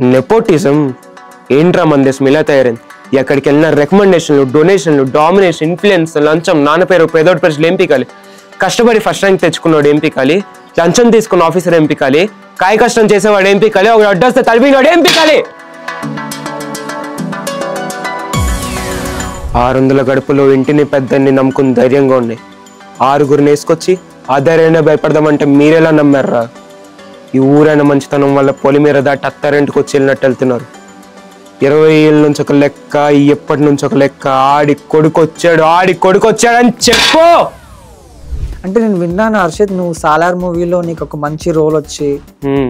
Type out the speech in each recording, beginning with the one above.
Nepotism ఏంట్రా మన దేశం ఇలా తయారైంది. ఎక్కడికి వెళ్ళిన రికమెండేషన్లు, డొనేషన్లు, డామినేషన్, ఇన్ఫ్లుయెన్స్, లంచం, నాన్న పేరు పేదోటి పరిస్థితులు ఏం పీకాలి, కష్టపడి ఫస్ట్ ర్యాంక్ తెచ్చుకున్నాడు ఏం పీకాలి, లంచం తీసుకున్న ఆఫీసర్ ఏం పీకాలి, కాయ కష్టం చేసేవాడు ఏం పీకాలి, ఒక అడ్డొస్తే తలిపినాడు ఏం పీకాలి. 600 గడుపులో ఇంటిని పెద్దని నమ్ముకుని ధైర్యంగా ఉన్నాయి. 6గురిని వేసుకొచ్చి ఆ ధైర్యాన్ని భయపడదామంటే మీరెలా నమ్మారా? ఈ ఊరైన మంచితనం వల్ల పొలిమేర దాటి అత్తారింటికి వచ్చి వెళ్ళినట్టు వెళ్తున్నారు. 20 ఏళ్ళ నుంచి ఒక లెక్క, ఎప్పటి నుంచి ఒక లెక్క. ఆడి కొడుకు వచ్చాడని చెప్పు. అంటే నేను విన్నాను హర్షిత్, నువ్వు సాలార్ మూవీలో నీకు ఒక మంచి రోల్ వచ్చి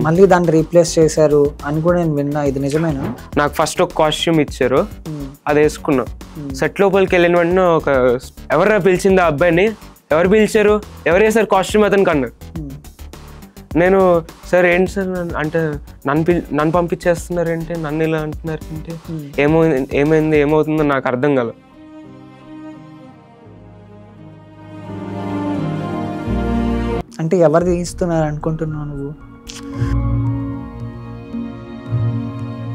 మళ్ళీ దాన్ని రీప్లేస్ చేశారు అని కూడా నేను విన్నా. ఇది నిజమేనా? నాకు ఫస్ట్ ఒక కాస్ట్యూమ్ ఇచ్చారు, అది వేసుకున్నా. సెట్ లోపలికి వెళ్ళిన వెంటనే ఒక ఎవరైనా పిలిచింది ఆ అబ్బాయిని, ఎవరు పిలిచారు, ఎవరు వేసారు కాస్ట్యూమ్ అతనికి అన్నారు. నేను సార్ ఏంటి సార్ అంటే నన్ను పంపించేస్తున్నారంటే, నన్ను ఇలా అంటున్నారంటే ఏమైంది ఏమవుతుందో నాకు అర్థం కాదు. అంటే ఎవరు తీస్తున్నారు అనుకుంటున్నావు నువ్వు?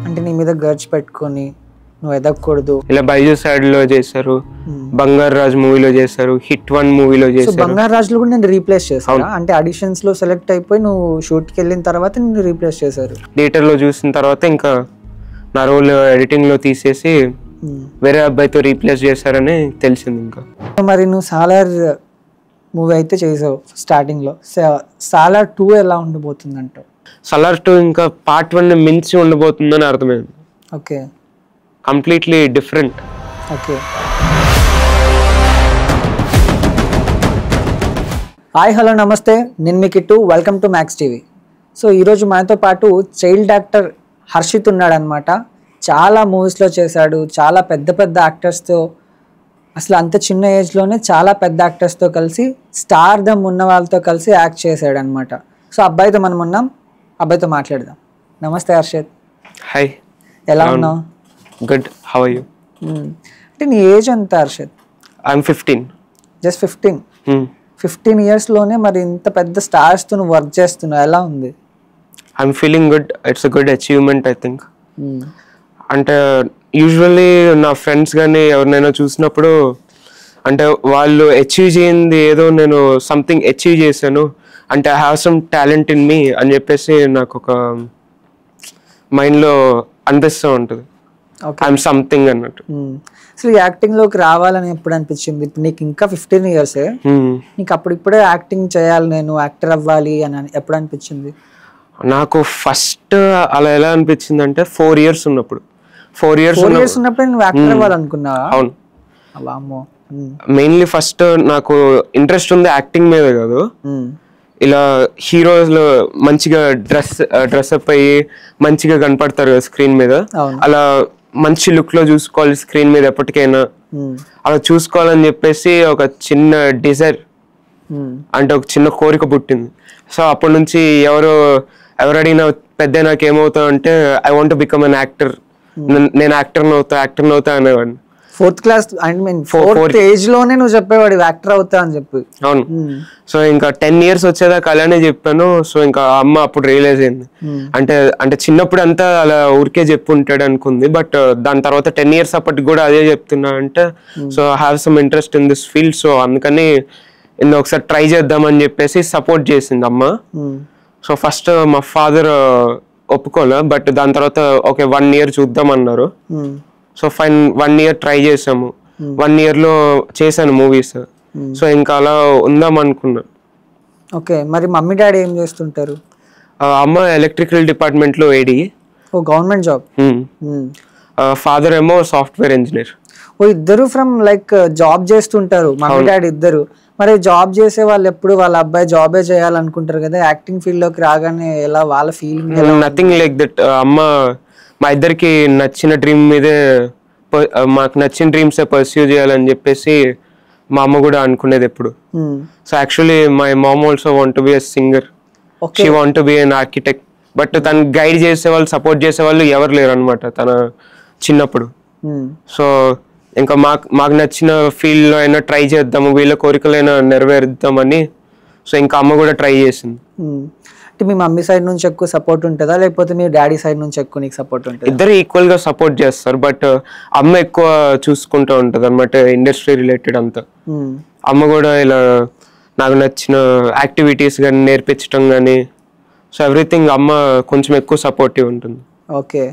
అంటే నీ మీద గర్జ్ పెట్టుకొని నువ్వు ఎదగకూడదు. ఇలా బైజు సైడ్ లో చేశారు, బంగారు రాజు మూవీలో చేశారు, హిట్ 1 మూవీలో చేశారు. బంగారు రాజులో కూడా నేను రీప్లేస్ చేశాను. అంటే ఆడిషన్స్ లో సెలెక్ట్ అయిపోయి నువ్వు షూట్ కి వెళ్ళిన తర్వాత నేను రీప్లేస్ చేశారు. థియేటర్ లో చూసిన తర్వాత ఇంకా నా రోల్ ఎడిటింగ్ లో తీసేసి వేరే అబ్బాయితో రీప్లేస్ చేశారని తెలిసింది. ఇంకా మరి నువ్వు సాలార్ మూవీ అయితే చేసావు స్టార్టింగ్ లో. సాలార్ 2 ఎలా ఉండబోతుంది అంటావు? సాలార్ 2 ఇంకా పార్ట్ 1 మించి ఉండబోతుందని అర్థమైంది. Okay, completely different. Okay. Hi, hello, నమస్తే. నేను మీ Kittu. Welcome to Max TV. So ఈరోజు మనతో పాటు చైల్డ్ యాక్టర్ హర్షిత్ ఉన్నాడు అనమాట. చాలా మూవీస్లో చేశాడు, చాలా పెద్ద పెద్ద యాక్టర్స్తో, అసలు అంత చిన్న ఏజ్లోనే చాలా పెద్ద యాక్టర్స్తో కలిసి స్టార్డమ్ ఉన్న వాళ్ళతో కలిసి యాక్ట్ చేశాడు అనమాట. సో అబ్బాయితో మనం ఉన్నాం, అబ్బాయితో మాట్లాడదాం. నమస్తే హర్షిత్. హాయ్, ఎలా ఉన్నావు? Good, how are you? అంటే నీ ఏజ్ ఎంత హర్షిత్? ఐఎమ్ 15. జస్ట్ 15. 15 ఇయర్స్లోనే మరి ఇంత పెద్ద స్టార్స్తో నువ్వు వర్క్ చేస్తున్నావు, ఎలా ఉంది? I'm feeling good. It's a good achievement I think. అంటే యూజువల్లీ నా ఫ్రెండ్స్ కానీ ఎవరినైనా చూసినప్పుడు అంటే వాళ్ళు అచీవ్ చేయింది ఏదో నేను సంథింగ్ అచీవ్ చేశాను అంటే I have some talent in me అని చెప్పేసి నాకు ఒక మైండ్లో అనిపిస్తూ ఉంటుంది. ఐఎమ్ సంథింగ్ అన్నట్టు. అసలు యాక్టింగ్లోకి రావాలని ఎప్పుడు అనిపించింది? ఇప్పుడు నీకు ఇంకా 15 ఇయర్సే, నీకు అప్పుడిప్పుడే యాక్టింగ్ చేయాలి, నేను యాక్టర్ అవ్వాలి అని ఎప్పుడు అనిపించింది? నాకు ఫస్ట్ అలా ఎలా అనిపించింది అంటే 4 ఇయర్స్ ఉన్నప్పుడు. 4 ఇయర్స్ ఉన్నప్పుడు నువ్వు యాక్టర్ అవ్వాలనుకున్నావా? అవును. వామ్మో. మెయిన్లీ ఫస్ట్ నాకు ఇంట్రెస్ట్ ఉంది యాక్టింగ్ మీద కాదు, ఇలా హీరోస్ మంచిగా డ్రెస్అప్ అయ్యి మంచిగా కనపడతారు కదా స్క్రీన్ మీద, అలా మంచి లుక్ లో చూసుకోవాలి స్క్రీన్ మీద ఎప్పటికైనా, అలా చూసుకోవాలని చెప్పేసి ఒక చిన్న డిజైర్ అంటే ఒక చిన్న కోరిక పుట్టింది. సో అప్పటి నుంచి ఎవరు అడిగినా పెద్ద నాకు ఏమవుతావు అంటే I want to become an actor, నేను యాక్టర్ అవుతా అనేవాడిని. 4th క్లాస్ ఫోర్త్ ఏజ్ లోనే నువ్వు చెప్పేవాడు యాక్టర్ అవుతా అని చెప్పి. అవును. సో ఇంకా 10 ఇయర్స్ వచ్చేదాకా అలానే చెప్పాను. సో ఇంకా అమ్మ అప్పుడు రియలైజ్ అయింది, అంటే చిన్నప్పుడు అంతా అలా ఊరికే చెప్పుంటాడు అనుకుంది, బట్ దాని తర్వాత 10 ఇయర్స్ అప్పటికి కూడా అదే చెప్తున్నా అంటే so I have some interest in this field. So అందుకని ఇందులో ఒకసారి ట్రై చేద్దామని చెప్పేసి సపోర్ట్ చేసింది అమ్మ. సో ఫస్ట్ మా ఫాదర్ ఒప్పుకోలే, బట్ దాని తర్వాత ఓకే 1 ఇయర్ చూద్దామన్నారు. సో ఫైన్ 1 ఇయర్ ట్రై చేసాము. 1 ఇయర్లో చేశాను మూవీస్. సో ఇంకా అలా ఉందాం అనుకున్నా. ఓకే, మరి మమ్మీ డాడీ ఏం చేస్తుంటారు? అమ్మ ఎలక్ట్రికల్ డిపార్ట్మెంట్లో ఏడి. ఓ, గవర్నమెంట్ జాబ్. ఫాదర్ ఏమో సాఫ్ట్వేర్ ఇంజనీర్. ఓ, ఇద్దరు ఫ్రమ్ లైక్ జాబ్ చేస్తుంటారు, మమ్మీ డాడీ ఇద్దరు. మరి జాబ్ చేసే వాళ్ళు ఎప్పుడు వాళ్ళ అబ్బాయి జాబే చేయాలనుకుంటారు కదా, యాక్టింగ్ ఫీల్డ్ లోకి రాగానే ఎలా వాళ్ళ ఫీలింగ్? Nothing like that. అమ్మ మా ఇద్దరికి నచ్చిన డ్రీమ్ మీదే, మాకు నచ్చిన డ్రీమ్సే పర్స్యూ చేయాలని చెప్పేసి మా అమ్మ కూడా అనుకునేది ఎప్పుడు. So actually my mom also want to be a singer, she want to be an architect, but తను గైడ్ చేసే వాళ్ళు, సపోర్ట్ చేసే వాళ్ళు ఎవరు లేరు అనమాట తన చిన్నప్పుడు. సో ఇంకా మాకు నచ్చిన ఫీల్డ్లో అయినా ట్రై చేద్దాము, వీళ్ళ కోరికలైనా నెరవేరుద్దామని. సో ఇంకా అమ్మ కూడా ట్రై చేసింది. మీ మమ్మీ సైడ్ నుంచి ఎక్కువ సపోర్ట్ ఉంటుందా లేకపోతే మీ డాడీ సైడ్ నుంచి ఎక్కువ నీకు సపోర్ట్ ఉంటుంది? ఇద్దరు ఈక్వల్ గా సపోర్ట్ చేస్తారు, బట్ అమ్మ ఎక్కువ చూసుకుంటూ ఉంటది అనమాట ఇండస్ట్రీ రిలేటెడ్ అంతా. అమ్మ కూడా ఇలా నాకు నచ్చిన యాక్టివిటీస్ కానీ నేర్పించడం కానీ, సో ఎవ్రీథింగ్ అమ్మ కొంచెం ఎక్కువ సపోర్టివ్ ఉంటుంది. ఓకే,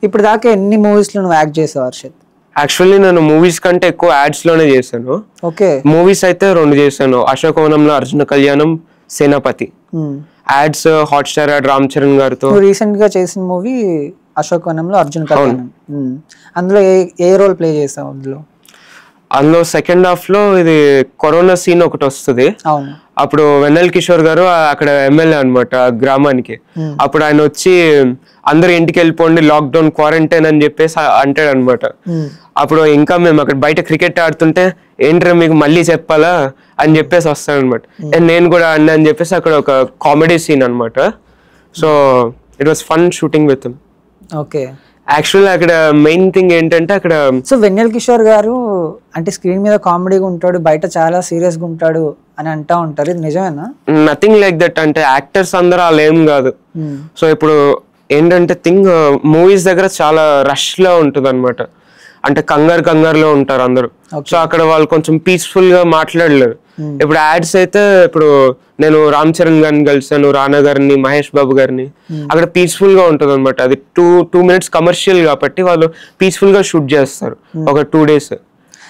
ఇప్పుడు దాకా ఎన్ని మూవీస్లో నువ్వు యాక్ట్ చేసావు హర్షిత్? యాక్చువల్లీ నేను మూవీస్ కంటే ఎక్కువ యాడ్స్ లోనే చేశాను. ఓకే, మూవీస్ అయితే 2 చేశాను, అశోకవనంలో Arjuna Kalyanam, Senapathi. Ads Hotstar ad Ram Charan గారితో. రీసెంట్ గా చేసిన మూవీ అశోకవనంలో అర్జున కళ్యాణం. అందులో ఏ రోల్ ప్లే చేసావు? అందులో సెకండ్ హాఫ్ లో ఇది కరోనా సీన్ ఒకటి వస్తుంది. అప్పుడు వెన్నెల కిషోర్ గారు అక్కడ ఎమ్మెల్యే అనమాట గ్రామానికి. అప్పుడు ఆయన వచ్చి అందరు ఇంటికి వెళ్ళిపోండి, లాక్డౌన్, క్వారంటైన్ అని చెప్పేసి అంటాడు అనమాట. అప్పుడు ఇంకా మేము అక్కడ బయట క్రికెట్ ఆడుతుంటే ఏంట్రా మీకు మళ్ళీ చెప్పాలా అని చెప్పేసి వస్తాను అనమాట. నేను కూడా అన్నా అని చెప్పేసి అక్కడ ఒక కామెడీ సీన్ అనమాట. So it was fun shooting with. Okay, actual అక్కడ మెయిన్ థింగ్ ఏంటంటే అక్కడ సో వెన్నెల కిషోర్ గారు అంటే స్క్రీన్ మీద కామెడీగా ఉంటాడు, బయట చాలా సీరియస్ గా ఉంటాడు అని అంటా ఉంటారు, ఇది నిజమేనా? Nothing like that. అంటే యాక్టర్స్ అందరూ అలా ఏం కాదు. సో ఇప్పుడు ఏంటంటే థింగ్ మూవీస్ దగ్గర చాలా రష్ లో ఉంటుంది అనమాట, అంటే కంగారులో ఉంటారు అందరూ. సో అక్కడ వాళ్ళు కొంచెం పీస్ఫుల్ గా మాట్లాడలేరు. ఇప్పుడు యాడ్స్ అయితే ఇప్పుడు నేను రామ్ చరణ్ గారిని కలిసాను, రానా గారిని, మహేష్ బాబు గారిని. అక్కడ పీస్ఫుల్ గా ఉంటుంది అనమాట. అది 2 minutes కమర్షియల్ కాబట్టి వాళ్ళు పీస్ఫుల్ గా షూట్ చేస్తారు ఒక 2 days.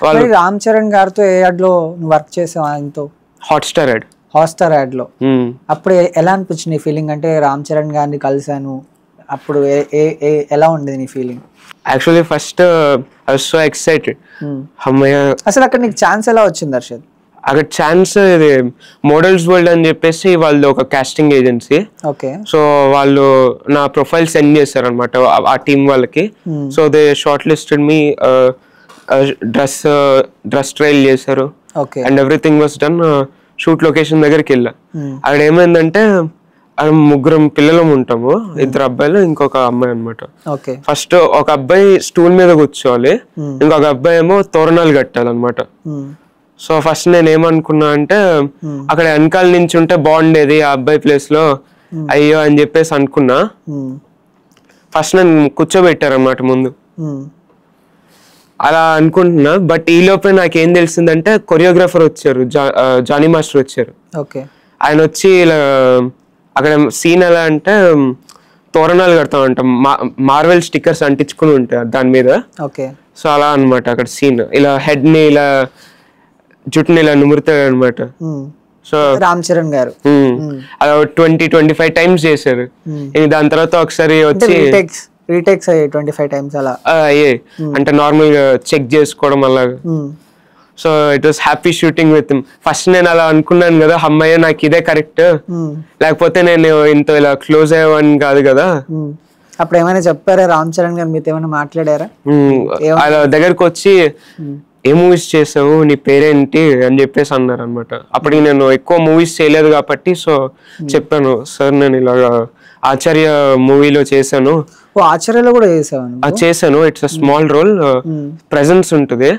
వాళ్ళు రామ్ చరణ్ గారితో ఏ యాడ్ లో నువ్వు వర్క్ చేసావు? ఆయనతో హాట్స్టార్ యాడ్ లో. అప్పుడు ఎలా అనిపించింది ఫీలింగ్? అంటే రామ్ చరణ్ గారిని కలిసాను, అప్పుడు ఎలా ఉండేది నీ feeling? Actually first I was so excited. అసలు అక్కడ నీకు ఛాన్స్ ఎలా వచ్చింది హర్షద్? అక్కడ ఛాన్స్ ఇది మోడల్స్ వరల్డ్ అని చెప్పేసి వాళ్ళు ఒక కాస్టింగ్ ఏజెన్సీ. ఓకే, సో వాళ్ళు నా ప్రొఫైల్ సెండ్ చేశారు అనమాట ఆ టీం వాళ్ళకి. So they shortlisted me, dress trial చేశారు and everything was done. Shoot location దగ్గరికి వెళ్ళా. అక్కడ ఏమైందంటే 3 పిల్లలం ఉంటాము, 2 అబ్బాయిలు ఇంకొక అమ్మాయి అనమాట. ఫస్ట్ ఒక అబ్బాయి స్టూల్ మీద కూర్చోవాలి, ఇంకొక అబ్బాయి ఏమో తోరణాలు కట్టాలన్నమాట. సో ఫస్ట్ నేను ఏమనుకున్నా అంటే అక్కడ వెనకాల నుంచి ఉంటే బాగుండేది ఆ అబ్బాయి ప్లేస్ లో, అయ్యో అని చెప్పేసి అనుకున్నా. ఫస్ట్ నేను కూర్చోబెట్టారన్నమాట ముందు, అలా అనుకుంటున్నా. బట్ ఈ లోపే నాకేం తెలిసిందంటే కొరియోగ్రాఫర్ వచ్చారు, జానీ మాస్టర్ వచ్చారు. ఆయన వచ్చి ఇలా అక్కడ సీన్ ఎలా అంటే తోరణాలు కడతా ఉంటాం, మార్వెల్ స్టిక్కర్స్ అంటించుకుని ఉంటాయి దాని మీద. సో అలా అనమాట అక్కడ సీన్. ఇలా హెడ్ ని ఇలా జుట్టుని ఇలా నిమురుతాడు అనమాట. సో రామ్ చరణ్ గారు అలా 20-25 times చేశారు. దాని తర్వాత ఒకసారి వచ్చి రీటేక్స్ 25 times అలా అయ్యే, అంటే నార్మల్ గా చెక్ చేసుకోవడం అలాగా. So it was happy shooting with him. First నేను అలా అనుకున్నాను కదా, అమ్మాయి నాకు ఇదే కరెక్ట్, లేకపోతే నేను ఇంత ఇలా క్లోజ్ అయ్యేవాడిని కాదు కదా. అప్పుడు ఏమైనా చెప్పారా రామ్ చరణ్ గారు మీతో ఏమైనా మాట్లాడారా? అలా దగ్గరకు వచ్చి ఏ మూవీస్ చేసావు, నీ పేరేంటి అని చెప్పేసి అన్నారు అనమాట. అప్పటికి నేను ఎక్కువ మూవీస్ చేయలేదు కాబట్టి సో చెప్పాను, సార్ నేను ఇలాగా ఆచార్య మూవీలో చేశాను. ఆచార్యలో కూడా చేశాను. It's a small role, presence ఉంటుంది.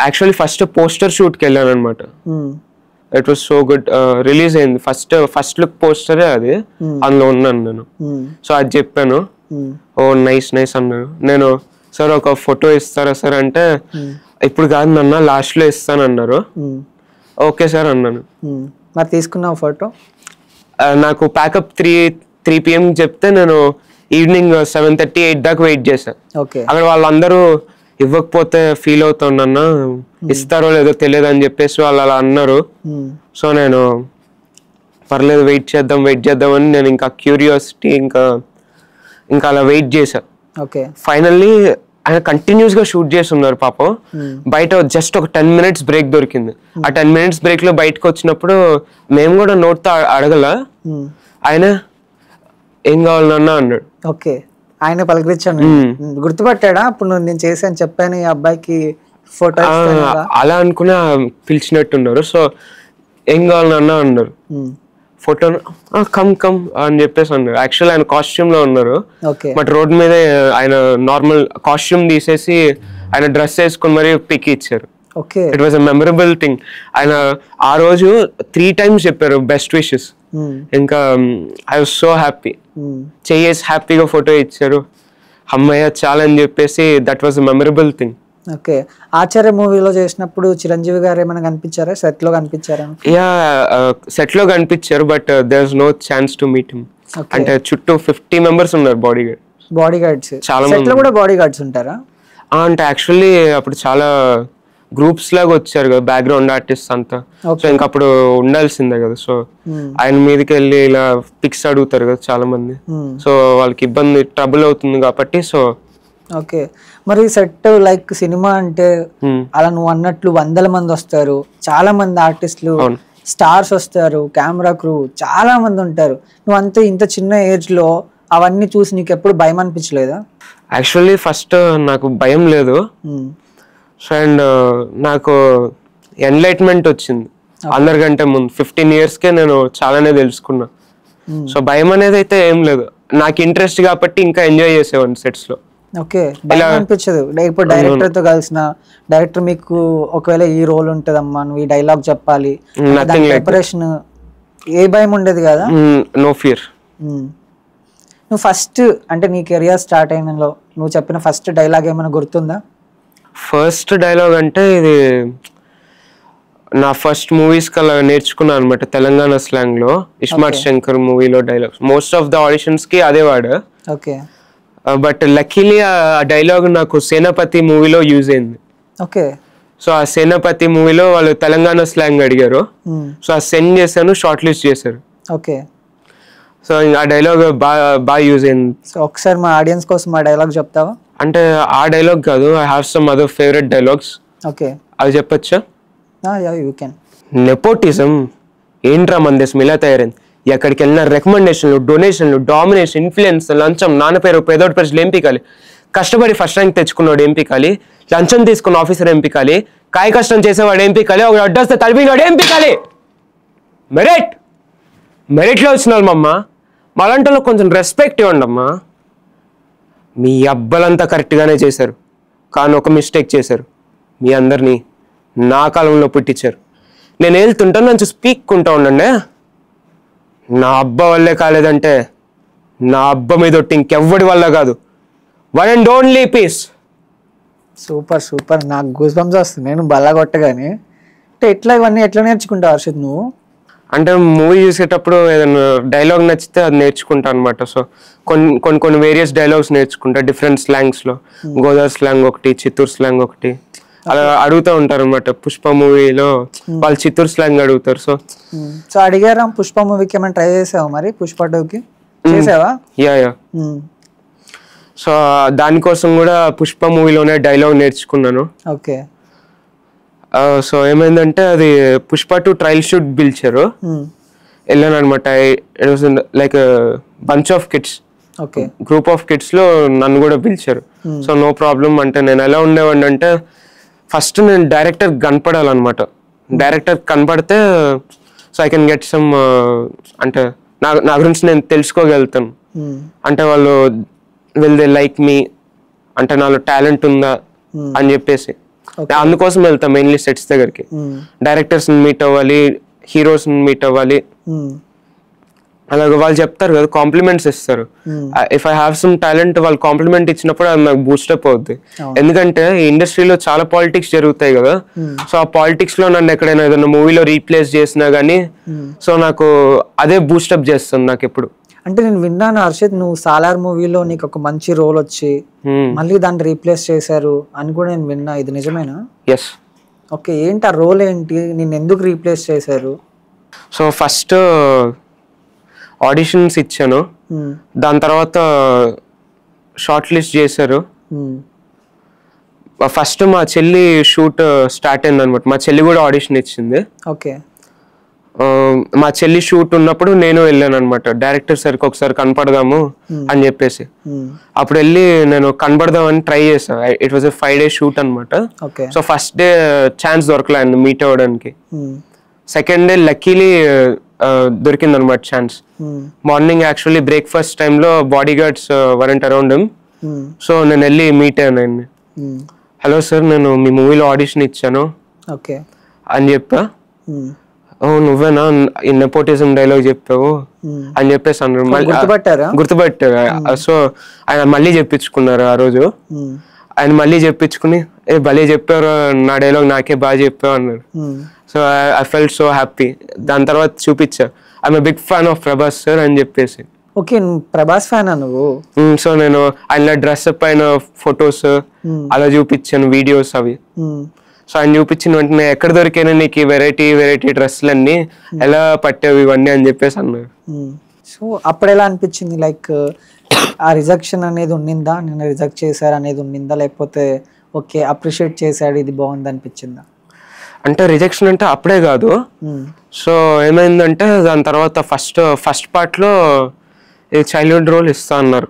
యాక్చువల్లీ ఫస్ట్ పోస్టర్ షూట్ కి వెళ్ళాను అనమాట. It was so good. Release అయింది ఫస్ట్ లుక్ పోస్టరే అది, అందులో ఉన్నాను నేను. సో అది చెప్పాను. ఓ నైస్ అన్నారు. నేను సార్ ఒక ఫోటో ఇస్తారా సార్ అంటే ఇప్పుడు కాదు నాన్న లాస్ట్ లో ఇస్తానన్నారు. ఓకే సార్ అన్నాను. మరి తీసుకున్నావు ఫోటో? నాకు ప్యాకప్ 3 PM చెప్తే నేను ఈవినింగ్ 7:30, 8 దాకా వెయిట్ చేశాను. అక్కడ వాళ్ళందరూ ఇవ్వకపోతే ఫీల్ అవుతాను, ఇస్తారో లేదో తెలియదు అని చెప్పేసి వాళ్ళు అలా అన్నారు. సో నేను పర్లేదు వెయిట్ చేద్దాం అని నేను ఇంకా క్యూరియాసిటీ ఇంకా అలా వెయిట్ చేశా. ఫైనల్లీ ఆయన కంటిన్యూస్ గా షూట్ చేస్తున్నారు పాపం. బయట జస్ట్ ఒక 10 minutes బ్రేక్ దొరికింది. ఆ 10 minutes బ్రేక్ లో బయటకు వచ్చినప్పుడు మేము కూడా నోట్తో అడగల, ఆయన ఏం కావాలన్నా అన్నాడు. ఆయన పలకరించాను, గుర్తుపట్టాడా? అప్పుడు నేను చేశాను చెప్పాను ఈ అబ్బాయికి ఫోటో అలా అనుకుని పిలిచినట్టున్నారు. సో ఏం కావాలన్నా అన్నారు. ఫోటో కమ్ అని చెప్పేసి అన్నారు. యాక్చువల్ ఆయన కాస్ట్యూమ్ లో ఉన్నారు, బట్ రోడ్ మీద ఆయన నార్మల్ కాస్ట్యూమ్ తీసేసి ఆయన డ్రెస్ వేసుకుని మరీ పిక్ ఇచ్చారు. It was a memorable thing. ఆయన ఆ రోజు 3 times చెప్పారు బెస్ట్ విషెస్. ఇంకా ఐ వాజ్ సో హ్యాపీ. చేసి హ్యాపీగా ఫోటో ఇచ్చారు, అమ్మయ్య చాలా అని చెప్పేసి that was memorable thing. Okay, Acharya మూవీలో చేసినప్పుడు చిరంజీవి గారు ఏమైనా కనిపించారా, సెట్ లో కనిపించారా? యా, సెట్ లో కనిపించారు, but there is no chance to meet him. అంటే చుట్టూ 50 members ఉన్నారు బాడీ గార్డ్స్. చాలా మంది కూడా బాడీ గార్డ్స్ ఉంటారా? అంటే యాక్చువల్లీ అప్పుడు చాలా గ్రూప్స్ లాగా వచ్చారు కదా బ్యాక్గ్రౌండ్ ఆర్టిస్ట్ అంతా. సో ఇంకా అప్పుడు ఉండాల్సిందే కదా. సో ఆయన మీదకి వెళ్ళి ఇలా పిక్స్ అడుగుతారు కదా చాలా మంది. సో వాళ్ళకి ఇబ్బంది, ట్రబుల్ అవుతుంది కాబట్టి. సో ఓకే, మరి సెట్ లైక్ సినిమా అంటే అలా నువ్వు అన్నట్లు 100 మంది వస్తారు, చాలా మంది ఆర్టిస్టులు, స్టార్స్ వస్తారు, కెమెరా క్రూ చాలా మంది ఉంటారు. నువ్వు అంతే ఇంత చిన్న ఏజ్ లో అవన్నీ చూసి నీకు ఎప్పుడు భయం అనిపించలేదా? యాక్చువల్లీ ఫస్ట్ నాకు భయం లేదు. సో అండ్ నాకు ఎన్లైట్మెంట్ వచ్చింది అందరికంటే ముందు. 15 yearsకే నేను చాలానే తెలుసుకున్నా. సో భయం అనేది అయితే ఏం లేదు, నాకు ఇంట్రెస్ట్ కాబట్టి ఇంకా ఎంజాయ్ చేసేవాడిని సెట్స్ లో. ఓకే, భయం అనిపించదు ఇప్పుడు డైరెక్టర్ తో కలిసిన డైరెక్టర్ మీకు ఒకవేళ ఈ రోల్ ఉంటదమ్మా, నువ్వు ఈ డైలాగ్ చెప్పాలి, ప్రిపరేషన్, ఏ భయం ఉండేది కదా? No fear. నువ్వు ఫస్ట్ అంటే నీ కెరియర్ స్టార్ట్ అయినలో నువ్వు చెప్పిన ఫస్ట్ డైలాగ్ ఏమైనా గుర్తుందా? ఫస్ట్ డైలాగ్ అంటే ఇది నా ఫస్ట్ మూవీస్ కల్లా నేర్చుకున్నాను అనమాట, తెలంగాణ స్లాంగ్ లో. ఇస్మార్ట్ శంకర్ మూవీలో dialogues most of the auditions కి అదే వాడు. ఓకే, బట్ లక్కీలీ ఆ డైలాగ్ నాకు సేనాపతి మూవీలో యూజ్ అయింది. ఓకే, సో ఆ సేనాపతి మూవీలో వాళ్ళు తెలంగాణ స్లాంగ్ అడిగారు. సో ఆ సెండ్ చేశాను, షార్ట్ లిస్ట్ చేశారు. ఓకే, సో ఆ డైలాగ్ బాగా యూజ్ అయింది. సో ఒకసారి మా ఆడియన్స్ కోసం ఆ డైలాగ్ చెప్తావా? అంటే ఆ డైలాగ్ కాదు, I have some other favourite dialogues. Okay, అవి చెప్పచ్చా? You can. నెపోటిజం ఏంట్రా మన దేశం ఇలా తయారైంది, ఎక్కడికి వెళ్ళిన రికమెండేషన్లు, డొనేషన్లు, డామినేషన్, ఇన్ఫ్లుయెన్స్, లంచం, నాన్న పేరు పేదోడి పరిస్థితులు ఏం పీకాలి, కష్టపడి ఫస్ట్ ర్యాంక్ తెచ్చుకున్నాడు ఏం పీకాలి, లంచం తీసుకున్న ఆఫీసర్ ఏం పీకాలి, కాయ కష్టం చేసేవాడు ఏం పీకాలి, ఒక అడ్డొస్తే తడిపినాడు ఏం పీకాలి. మెరిట్లో వచ్చిన వాళ్ళు అమ్మ మలాంటిలో కొంచెం రెస్పెక్ట్ ఇవ్వండి అమ్మా. మీ అబ్బలంతా కరెక్ట్గానే చేశారు, కానీ ఒక మిస్టేక్ చేశారు, మీ అందరినీ నా కాలంలో పుట్టించారు. నేను వెళ్తుంటాను నుంచి స్పీక్కుంటా ఉండండి. నా అబ్బ వల్లే కాలేదంటే నా అబ్బ మీద ఒట్టి ఇంకెవ్వడి వల్ల కాదు. One and only piece. Super super, నాకు గూస్ బంప్స్ వస్తుంది నేను బల్ల కొట్టగానే. అంటే ఇవన్నీ ఎట్లా నేర్చుకుంటావు హర్షిత్ నువ్వు? అంటే మూవీ చూసేటప్పుడు ఏదైనా డైలాగ్ నచ్చితే అది నేర్చుకుంటా అనమాట. సో కొన్ని వేరియస్ డైలాగ్స్ నేర్చుకుంటా డిఫరెంట్ స్లాంగ్స్లో. గోదావరి స్లాంగ్ ఒకటి, చిత్తూరు స్లాంగ్ ఒకటి, అలా అడుగుతూ ఉంటారు అనమాట. పుష్ప మూవీలో వాళ్ళు చిత్తూరు స్లాంగ్ అడుగుతారు. సో అడిగారా పుష్ప మూవీకి ఏమైనా ట్రై చేసావా మరి? పుష్ప 2కి చేసావా? యా. సో దానికోసం కూడా పుష్ప మూవీలోనే డైలాగ్ నేర్చుకున్నాను. ఓకే, సో ఏమైందంటే అది పుష్ప 2 ట్రయల్ షూట్ పిలిచారు, వెళ్ళాను అనమాట. It was like bunch of kids, group of kids లో నన్ను కూడా పిలిచారు. సో నో ప్రాబ్లం అంటే నేను ఎలా ఉండేవాడిని అంటే ఫస్ట్ నేను డైరెక్టర్ కనపడాలన్నమాట. డైరెక్టర్ కనపడితే so I can get some అంటే నా గురించి నేను తెలుసుకోగలుగుతాను. అంటే వాళ్ళు విల్ దే లైక్ మీ, అంటే నాలో టాలెంట్ ఉందా అని చెప్పేసి. అందుకోసం వెళ్తాం మెయిన్లీ సెట్స్ దగ్గరికి. డైరెక్టర్స్ మీట్ అవ్వాలి, హీరోస్ మీట్ అవ్వాలి. అలాగే వాళ్ళు చెప్తారు కదా, కాంప్లిమెంట్స్ ఇస్తారు. If I have some talent వాళ్ళు కాంప్లిమెంట్ ఇచ్చినప్పుడు అది నాకు బూస్టప్ అవుద్ది. ఎందుకంటే ఈ ఇండస్ట్రీలో చాలా పాలిటిక్స్ జరుగుతాయి కదా. సో ఆ పాలిటిక్స్ లో నన్ను ఎక్కడైనా ఏదైనా మూవీలో రీప్లేస్ చేసినా గానీ సో నాకు అదే బూస్టప్ చేస్తుంది నాకు ఎప్పుడు. అంటే నేను విన్నాను హర్షిత్, నువ్వు సాలార్ మూవీలో నీకు ఒక మంచి రోల్ వచ్చి మళ్ళీ దాన్ని రీప్లేస్ చేశారు అని కూడా నేను విన్నా, ఇది నిజమేనా? ఎస్. ఓకే, ఏంటి ఆ రోల్ ఏంటి, నిన్ను ఎందుకు రీప్లేస్ చేశారు? సో ఫస్ట్ ఆడిషన్స్ ఇచ్చాను, దాని తర్వాత షార్ట్ లిస్ట్ చేశారు. ఫస్ట్ మా చెల్లి షూట్ స్టార్ట్ అయింది అనమాట. మా చెల్లి కూడా ఆడిషన్ ఇచ్చింది. ఓకే, మా చెల్లి షూట్ ఉన్నప్పుడు నేను వెళ్ళాను అనమాట. డైరెక్టర్ సార్కి ఒకసారి కనపడదాము అని చెప్పేసి అప్పుడు వెళ్ళి నేను కనపడదామని ట్రై చేశాను. ఇట్ వాజ్ 5 days షూట్ అనమాట. సో ఫస్ట్ డే ఛాన్స్ దొరకలే ఆయన మీట్ అవ్వడానికి. సెకండ్ డే లక్కీలీ దొరికింది అనమాట ఛాన్స్. మార్నింగ్ యాక్చువల్లీ బ్రేక్ఫాస్ట్ టైంలో body guards weren't around him. So నేను వెళ్ళి మీట్ అయ్యాను ఆయన్ని. హలో సార్, నేను మీ మూవీలో ఆడిషన్ ఇచ్చాను అని చెప్పా. ఓ నువ్వేనా ఈ నెపోటిజం డైలాగ్ చెప్పావు అని చెప్పేసి అన్నారు. గుర్తుపట్టారు. సో ఆయన మళ్ళీ చెప్పించుకున్నారు ఆ రోజు. ఆయన మళ్ళీ చెప్పించుకుని భలే చెప్పారు, నా డైలాగ్ నాకే బాగా చెప్పావు అన్నారు. So I felt so happy. దాని తర్వాత చూపించా, I'm big fan of Prabhas sir అని చెప్పేసి. ఓకే, ప్రభాస్ ఫ్యాన్ నువ్వు? సో నేను ఆయన డ్రెస్ అప్ అయిన ఫొటోస్ అలా చూపించాను, వీడియోస్ అవి. సో ఆయన చూపించిన వెంటనే ఎక్కడ దొరికైనా నీకు వెరైటీ డ్రెస్సులన్నీ ఎలా పట్టావు ఇవన్నీ అని చెప్పేసి అన్నారు. సో అప్పుడు ఎలా అనిపించింది? లైక్ ఆ రిజెక్షన్ అనేది ఉండిందా, నేను రిజెక్ట్ చేశారు అనేది ఉండిందా, లేకపోతే ఓకే అప్రిషియేట్ చేశాడు ఇది బాగుంది అనిపించిందా? అంటే రిజెక్షన్ అంటే అప్పుడే కాదు. సో ఏమైందంటే దాని తర్వాత ఫస్ట్ పార్ట్లో చైల్డ్హుడ్ రోల్ ఇస్తా అన్నారు.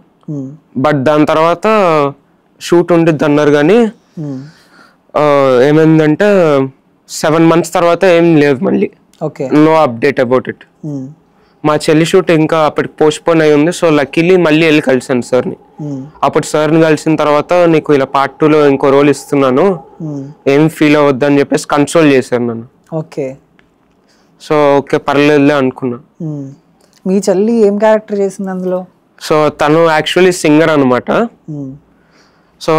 బట్ దాని తర్వాత షూట్ ఉండిద్ది అన్నారు. కానీ ఏమైందంటే 7 months తర్వాత ఏం లేదు మళ్ళీ. Okay, no update about it. మా చెల్లి షూట్ ఇంకా అప్పటికి పోస్ట్పోన్ అయి ఉంది. సో లక్కీలీ మళ్ళీ వెళ్ళి కలిసాను సార్ని. అప్పుడు సార్ని కలిసిన తర్వాత నీకు ఇలా Part 2లో ఇంకో రోల్ ఇస్తున్నాను, ఏం ఫీల్ అవ్వద్దు అని చెప్పేసి కన్సోల్ చేశారు నన్ను. ఓకే, సో ఓకే పర్లేదులే అనుకున్నా. మీ చెల్లి ఏం క్యారెక్టర్ చేసింది అందులో? సో తను యాక్చువల్లీ సింగర్ అనమాట. సో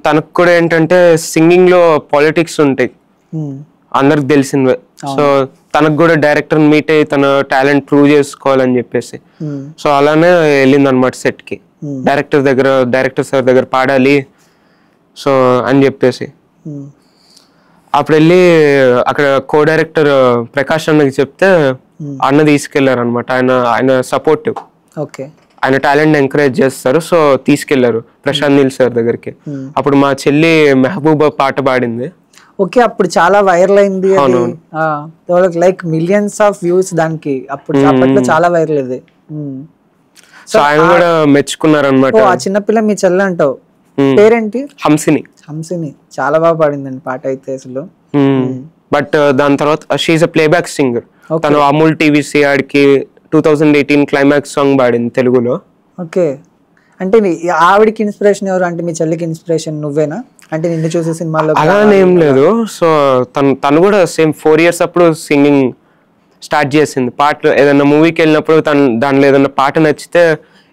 తనకు కూడా ఏంటంటే సింగింగ్ లో పాలిటిక్స్ ఉంటాయి, అందరికి తెలిసిందే. సో తనకు కూడా డైరెక్టర్ మీట్ అయ్యి తన టాలెంట్ ప్రూవ్ చేసుకోవాలని చెప్పేసి సో అలానే వెళ్ళింది అనమాట సెట్ కి. డైరెక్టర్ సార్ దగ్గర పాడాలి సో అని చెప్పేసి అప్పుడు వెళ్ళి అక్కడ కో డైరెక్టర్ ప్రకాష్ అన్నకి చెప్తే అన్న తీసుకెళ్లారు అనమాట. ఆయన సపోర్టివ్, ఆయన టాలెంట్ ఎంకరేజ్ చేస్తారు. సో తీసుకెళ్లారు ప్రశాంత్ నీల్ సార్ దగ్గరికి. అప్పుడు మా చెల్లి మెహబూబా పాట పాడింది. ఓకే, అప్పుడు చాలా వైరల్ అయింది, లైక్ మిలియన్స్ ఆఫ్ వ్యూస్ దానికి. అప్పట్లో చాలా వైరల్ ఇది. సో ఆయన కూడా మెచ్చుకున్నారు అనమాట. ఆ చిన్నపిల్ల మీ చెల్లి అంటావు, పేరేంటి? హంసిని. చాలా బాగా పాడిందండి పాట అయితే అసలు. బట్ దాని తర్వాత షీఈ్ అ ప్లేబ్యాక్ సింగర్. తను అమూల్ టీవీసీ ఆడికి 2018 క్లైమాక్స్ సాంగ్ పాడింది తెలుగులో. ఓకే, అంటే ఆవిడకి ఇన్స్పిరేషన్ ఎవరు? అంటే మీ చెల్లికి ఇన్స్పిరేషన్ నువ్వేనా? అంటే నిన్ను చూసే సినిమాలో అలా ఏం లేదు. సో తను కూడా సేమ్ 4 years అప్పుడు సింగింగ్ స్టార్ట్ చేసింది. పాటలు ఏదైనా మూవీకి వెళ్ళినప్పుడు దానిలో ఏదైనా పాట నచ్చితే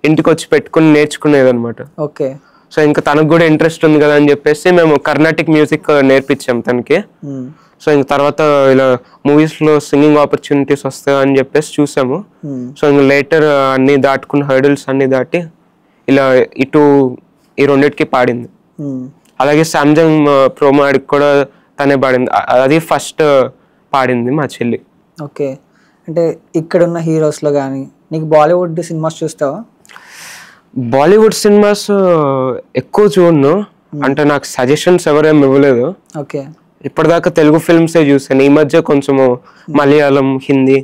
ఇంటికి వచ్చి పెట్టుకుని నేర్చుకునేది అనమాట. ఓకే, సో ఇంకా తనకు కూడా ఇంట్రెస్ట్ ఉంది కదా అని చెప్పేసి మేము కర్ణాటిక్ మ్యూజిక్ నేర్పించాం తనకి. సో ఇంక తర్వాత ఇలా మూవీస్ లో సింగింగ్ ఆపర్చునిటీస్ వస్తాయి అని చెప్పేసి చూసాము. సో ఇంక లేటర్ అన్ని దాటుకున్న హర్డిల్స్ అన్ని దాటి ఇలా ఈ రెండిటికి పాడింది. అలాగే సామ్సంగ్ ప్రోమో యాడ్కి కూడా తనే పాడింది. అది ఫస్ట్ పాడింది మా చెల్లి. ఓకే, అంటే ఇక్కడున్న హీరోస్లో కానీ నీకు బాలీవుడ్ సినిమాస్ చూస్తావా? బాలీవుడ్ సినిమాస్ ఎక్కువ చూడను, అంటే నాకు సజెషన్స్ ఎవరేం ఇవ్వలేదు. ఓకే, ఇప్పటిదాకా తెలుగు ఫిల్మ్సే చూసాను. ఈ మధ్య కొంచెము మలయాళం, హిందీ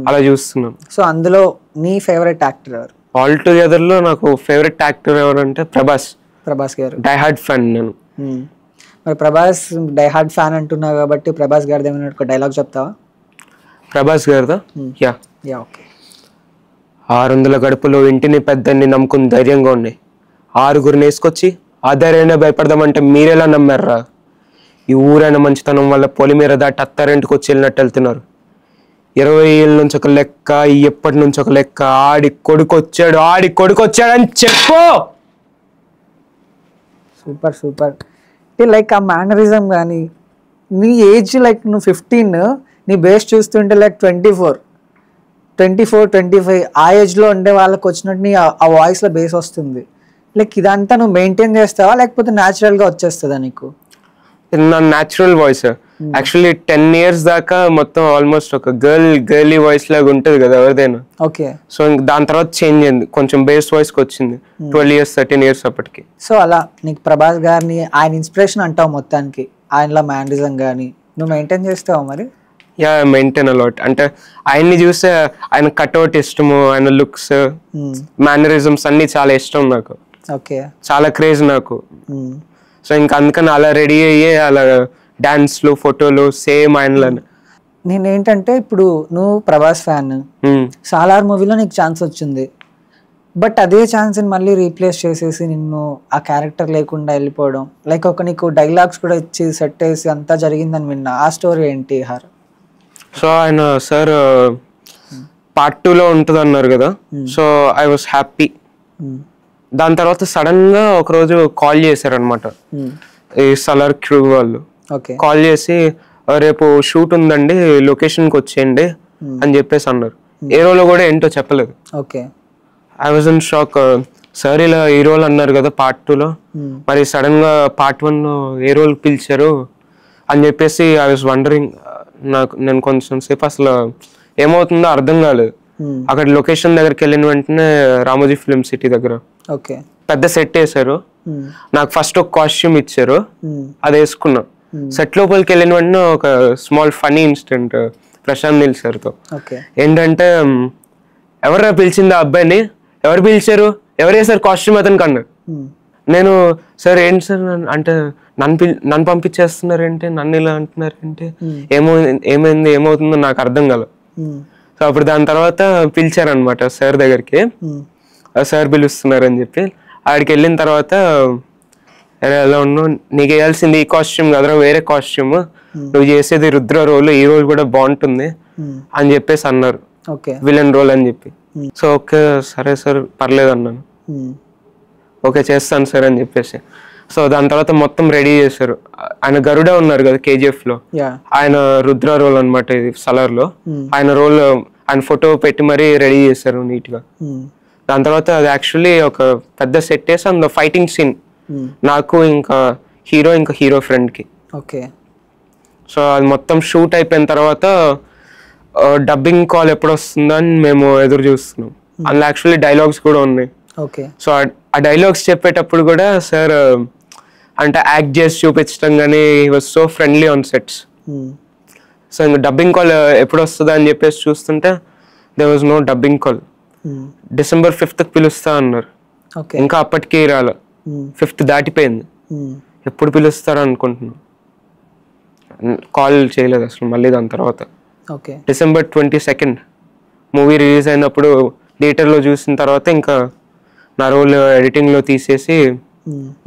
అలా చూస్తున్నాను. సో అందులో నీ ఫేవరెట్ యాక్టర్ ఎవరు? ఆల్ టుగెదర్ లో నాకు ఫేవరెట్ యాక్టర్ ఎవరంటే ప్రభాస్ గారు. డై హార్డ్ ఫ్యాన్ నేను. మరి ప్రభాస్ డై హార్డ్ ఫ్యాన్ అంటున్నావు కాబట్టి ప్రభాస్ గారిది ఏమైనా ఒక డైలాగ్ చెప్తావా? ప్రభాస్ గారిదా? Yeah okay. 600 గడుపులో ఇంటిని పెద్దని నమ్ముకుని ధైర్యంగా ఉన్నాయి. 6గురిని వేసుకొచ్చి ఆ ధైర్యాన్ని భయపడదామంటే మీరెలా నమ్మారా? ఈ ఊరైన మంచితనం వల్ల పొలిమీర దాటి అత్తారింటికి వచ్చి వెళ్ళినట్టు వెళ్తున్నారు. 20 ఏళ్ళ నుంచి ఒక లెక్క, ఎప్పటి నుంచి ఒక లెక్క. ఆడి కొడుకొచ్చాడు అని చెప్పు. సూపర్. లైక్ ఆ మేనరిజం కానీ నీ ఏజ్ లైక్ నువ్వు 15, నీ బేస్ చూస్తుంటే లైక్ 24, 25 ఆ ఏజ్లో ఉండే వాళ్ళకి వచ్చినట్టు ఆ వాయిస్లో బేస్ వస్తుంది. లైక్ ఇదంతా నువ్వు మెయింటైన్ చేస్తావా లేకపోతే న్యాచురల్గా వచ్చేస్తుందా నీకు? నా న్యాచురల్ వాయిస్ యాక్చువల్లీ 10 years దాకా మొత్తం ఆల్మోస్ట్ ఒక గర్లీ వాయిస్ లాగా ఉంటుంది కదా ఎవరిదైనా. ఓకే, సో దాని తర్వాత చేంజ్ అయింది, కొంచెం బేస్ వాయిస్ కి వచ్చింది 12 years 13 years అప్పటికి. సో అలా నీకు ప్రభాస్ గారిని ఆయన ఇన్స్పిరేషన్ అంటావు మొత్తానికి, ఆయనలో మ్యానరిజం కానీ నువ్వు మెయింటైన్ చేస్తావా మరి? Yeah maintain a lot. అంటే ఆయన్ని చూస్తే ఆయన కట్అవుట్ ఇష్టము, ఆయన లుక్స్ మేనరిజమ్స్ అన్ని చాలా ఇష్టం నాకు. ఓకే, చాలా క్రేజ్ నాకు. సో ఇంకా అందుకని అలా రెడీ అయ్యి అలా డాన్స్లు, ఫోటోలు సేమ్ ఆయనలో. నేనేంటంటే ఇప్పుడు నువ్వు ప్రభాస్ ఫ్యాన్, సాలార్ మూవీలో నీకు ఛాన్స్ వచ్చింది, బట్ అదే ఛాన్స్ని మళ్ళీ రీప్లేస్ చేసేసి నిన్ను ఆ క్యారెక్టర్ లేకుండా వెళ్ళిపోవడం, లైక్ నీకు డైలాగ్స్ కూడా ఇచ్చి సెట్ వేసి అంతా జరిగిందని విన్నా. ఆ స్టోరీ ఏంటి? సో ఆయన సార్ పార్ట్ 2లో ఉంటుంది అన్నారు కదా. So I was happy. దాని తర్వాత సడన్ గా ఒకరోజు కాల్ చేశారనమాట ఈ సలార్ క్రూ వాళ్ళు. కాల్ చేసి రేపు షూట్ ఉందండి, లొకేషన్కి వచ్చేయండి అని చెప్పేసి అన్నారు. ఏ రోలో కూడా ఏంటో చెప్పలేదు. I was in shock. Sir ఇలా ఈ రోల్ అన్నారు కదా పార్ట్ 2లో, మరి సడన్ గా పార్ట్ 1లో ఏ రోల్ పిలిచారు అని చెప్పేసి ఐ వాజ్ వండరింగ్. నేను కొంచెం సేపు అసలు ఏమవుతుందో అర్థం కాలేదు. అక్కడ లొకేషన్ దగ్గరికి వెళ్ళిన వెంటనే రామోజీ ఫిలిం సిటీ దగ్గర పెద్ద సెట్ వేసారు. నాకు ఫస్ట్ ఒక కాస్ట్యూమ్ ఇచ్చారు, అది వేసుకున్నా. సెట్ లోపలికి వెళ్ళిన వెంటనే ఒక small funny incident Prashanth Neel సార్తో. ఏంటంటే ఎవరా పిలిచింది ఆ అబ్బాయిని, ఎవరు పిలిచారు, ఎవరు వేసారు కాస్ట్యూమ్ అతనికి అన్నారు. నేను సార్ ఏంటి సార్ అంటే నన్ను పంపించేస్తున్నారు ఏంటి, నన్ను ఇలా అంటున్నారు ఏంటి, ఏమైంది ఏమవుతుందో నాకు అర్థం కాదు. సో అప్పుడు దాని తర్వాత పిలిచారనమాట సార్ దగ్గరికి. సార్ పిలుస్తున్నారు అని చెప్పి ఆడికి వెళ్ళిన తర్వాత ఎలా ఉన్నావు, నీకు వేయాల్సింది ఈ కాస్ట్యూమ్ కదరా, వేరే కాస్ట్యూమ్, నువ్వు చేసేది రుద్ర రోల్, ఈ రోల్ కూడా బాగుంటుంది అని చెప్పేసి అన్నారు, విలన్ రోల్ అని చెప్పి. సో ఓకే సరే సార్ పర్లేదు అన్నాను. ఓకే చేస్తాను సార్ అని చెప్పేసి. సో దాని తర్వాత మొత్తం రెడీ చేశారు. ఆయన గరుడ ఉన్నారు కదా KGF లో, ఆయన రుద్ర రోల్ అనమాట ఇది సలార్ లో. ఆయన రోల్ ఆయన ఫోటో పెట్టి మరీ రెడీ చేశారు నీట్ గా. దాని తర్వాత అది యాక్చువల్లీ ఒక పెద్ద సెట్ వేసి అందులో ఫైటింగ్ సీన్ నాకు ఇంకా హీరో ఫ్రెండ్ కి. సో అది మొత్తం షూట్ అయిపోయిన తర్వాత డబ్బింగ్ కాల్ ఎప్పుడు వస్తుందో అని మేము ఎదురు చూస్తున్నాం. అందులో యాక్చువల్లీ డైలాగ్స్ కూడా ఉన్నాయి. సో ఆ డైలాగ్స్ చెప్పేటప్పుడు కూడా సార్ అంటే యాక్ట్ చేసి చూపించడం కానీ he was so friendly on sets. So ఇంకా డబ్బింగ్ కాల్ ఎప్పుడు వస్తుందా అని చెప్పేసి చూస్తుంటే there was no dubbing call. December 5th పిలుస్తా అన్నారు, ఇంకా అప్పటికి రాలే. 5th దాటిపోయింది, ఎప్పుడు పిలుస్తారు అనుకుంటున్నాం. కాల్ చేయలేదు అసలు మళ్ళీ. దాని తర్వాత December 22nd మూవీ రిలీజ్ అయినప్పుడు థియేటర్లో చూసిన తర్వాత ఇంకా నా రోల్ ఎడిటింగ్లో తీసేసి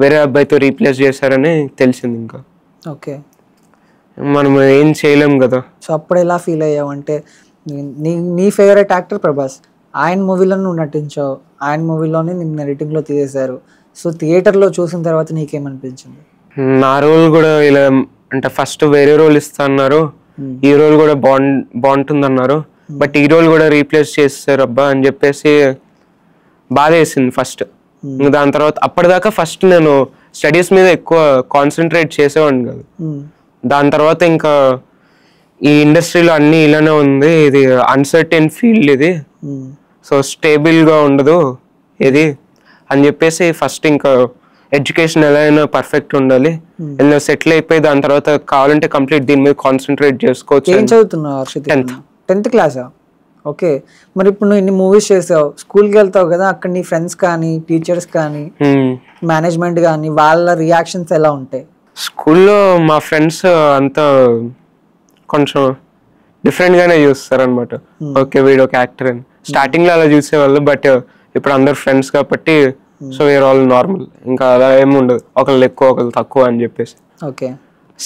వేరే అబ్బాయితో రీప్లేస్ చేశారని తెలిసింది. ఇంకా మనం ఏం చేయలేం కదా. సో అప్పుడు ఎలా ఫీల్ అయ్యావు అంటే నీ ఫేవరెట్ యాక్టర్ ప్రభాస్, ఆయన మూవీలో నువ్వు నటించావు, ఆయన మూవీలోనే నిన్ను ఎడిటింగ్లో తీసేశారు. సో థియేటర్లో చూసిన తర్వాత నీకేమనిపించింది? నా రోల్ కూడా ఇలా అంటే ఫస్ట్ వేరే రోల్ ఇస్తా అన్నారు, ఈ రోల్ కూడా బాగుంటుంది అన్నారు, బట్ ఈ రోల్ కూడా రీప్లేస్ చేస్తారు అబ్బా అని చెప్పేసి బాధ వేసింది ఫస్ట్. దాని తర్వాత అప్పటిదాకా ఫస్ట్ నేను స్టడీస్ మీద ఎక్కువ కాన్సన్ట్రేట్ చేసేవాడిని కాదు. దాని తర్వాత ఇంకా ఈ ఇండస్ట్రీలో అన్ని ఇలానే ఉంది, ఇది అన్సర్టెన్ ఫీల్డ్ ఇది, సో స్టేబుల్గా ఉండదు ఇది అని చెప్పేసి ఫస్ట్ ఇంకా ఎడ్యుకేషన్ ఎలా అయినా పర్ఫెక్ట్ ఉండాలి, ఇలా సెటిల్ అయిపోయి దాని తర్వాత కావాలంటే కంప్లీట్ దీని మీద కాన్సన్ట్రేట్ చేసుకోవచ్చు. ఏం చదువుతున్నావు? 10th క్లాసా? ఓకే. మరి ఇప్పుడు నువ్వు ఇన్ని మూవీస్ చేసావు, స్కూల్కి వెళ్తావు కదా, అక్కడ నీ ఫ్రెండ్స్ కానీ టీచర్స్ కానీ మేనేజ్మెంట్ కానీ వాళ్ళ రియాక్షన్స్ ఎలా ఉంటాయి? స్కూల్లో మా ఫ్రెండ్స్ అంతా కొంచెం డిఫరెంట్గానే చూస్తారు అనమాట. ఓకే వీడు ఒక యాక్టర్ అని స్టార్టింగ్లో అలా చూసేవాళ్ళు, బట్ ఇప్పుడు అందరు ఫ్రెండ్స్ కాబట్టి సో వేర్ ఆల్ నార్మల్, ఇంకా అలా ఏమి ఉండదు ఒకళ్ళు ఎక్కువ ఒకళ్ళు తక్కువ అని చెప్పేసి. ఓకే.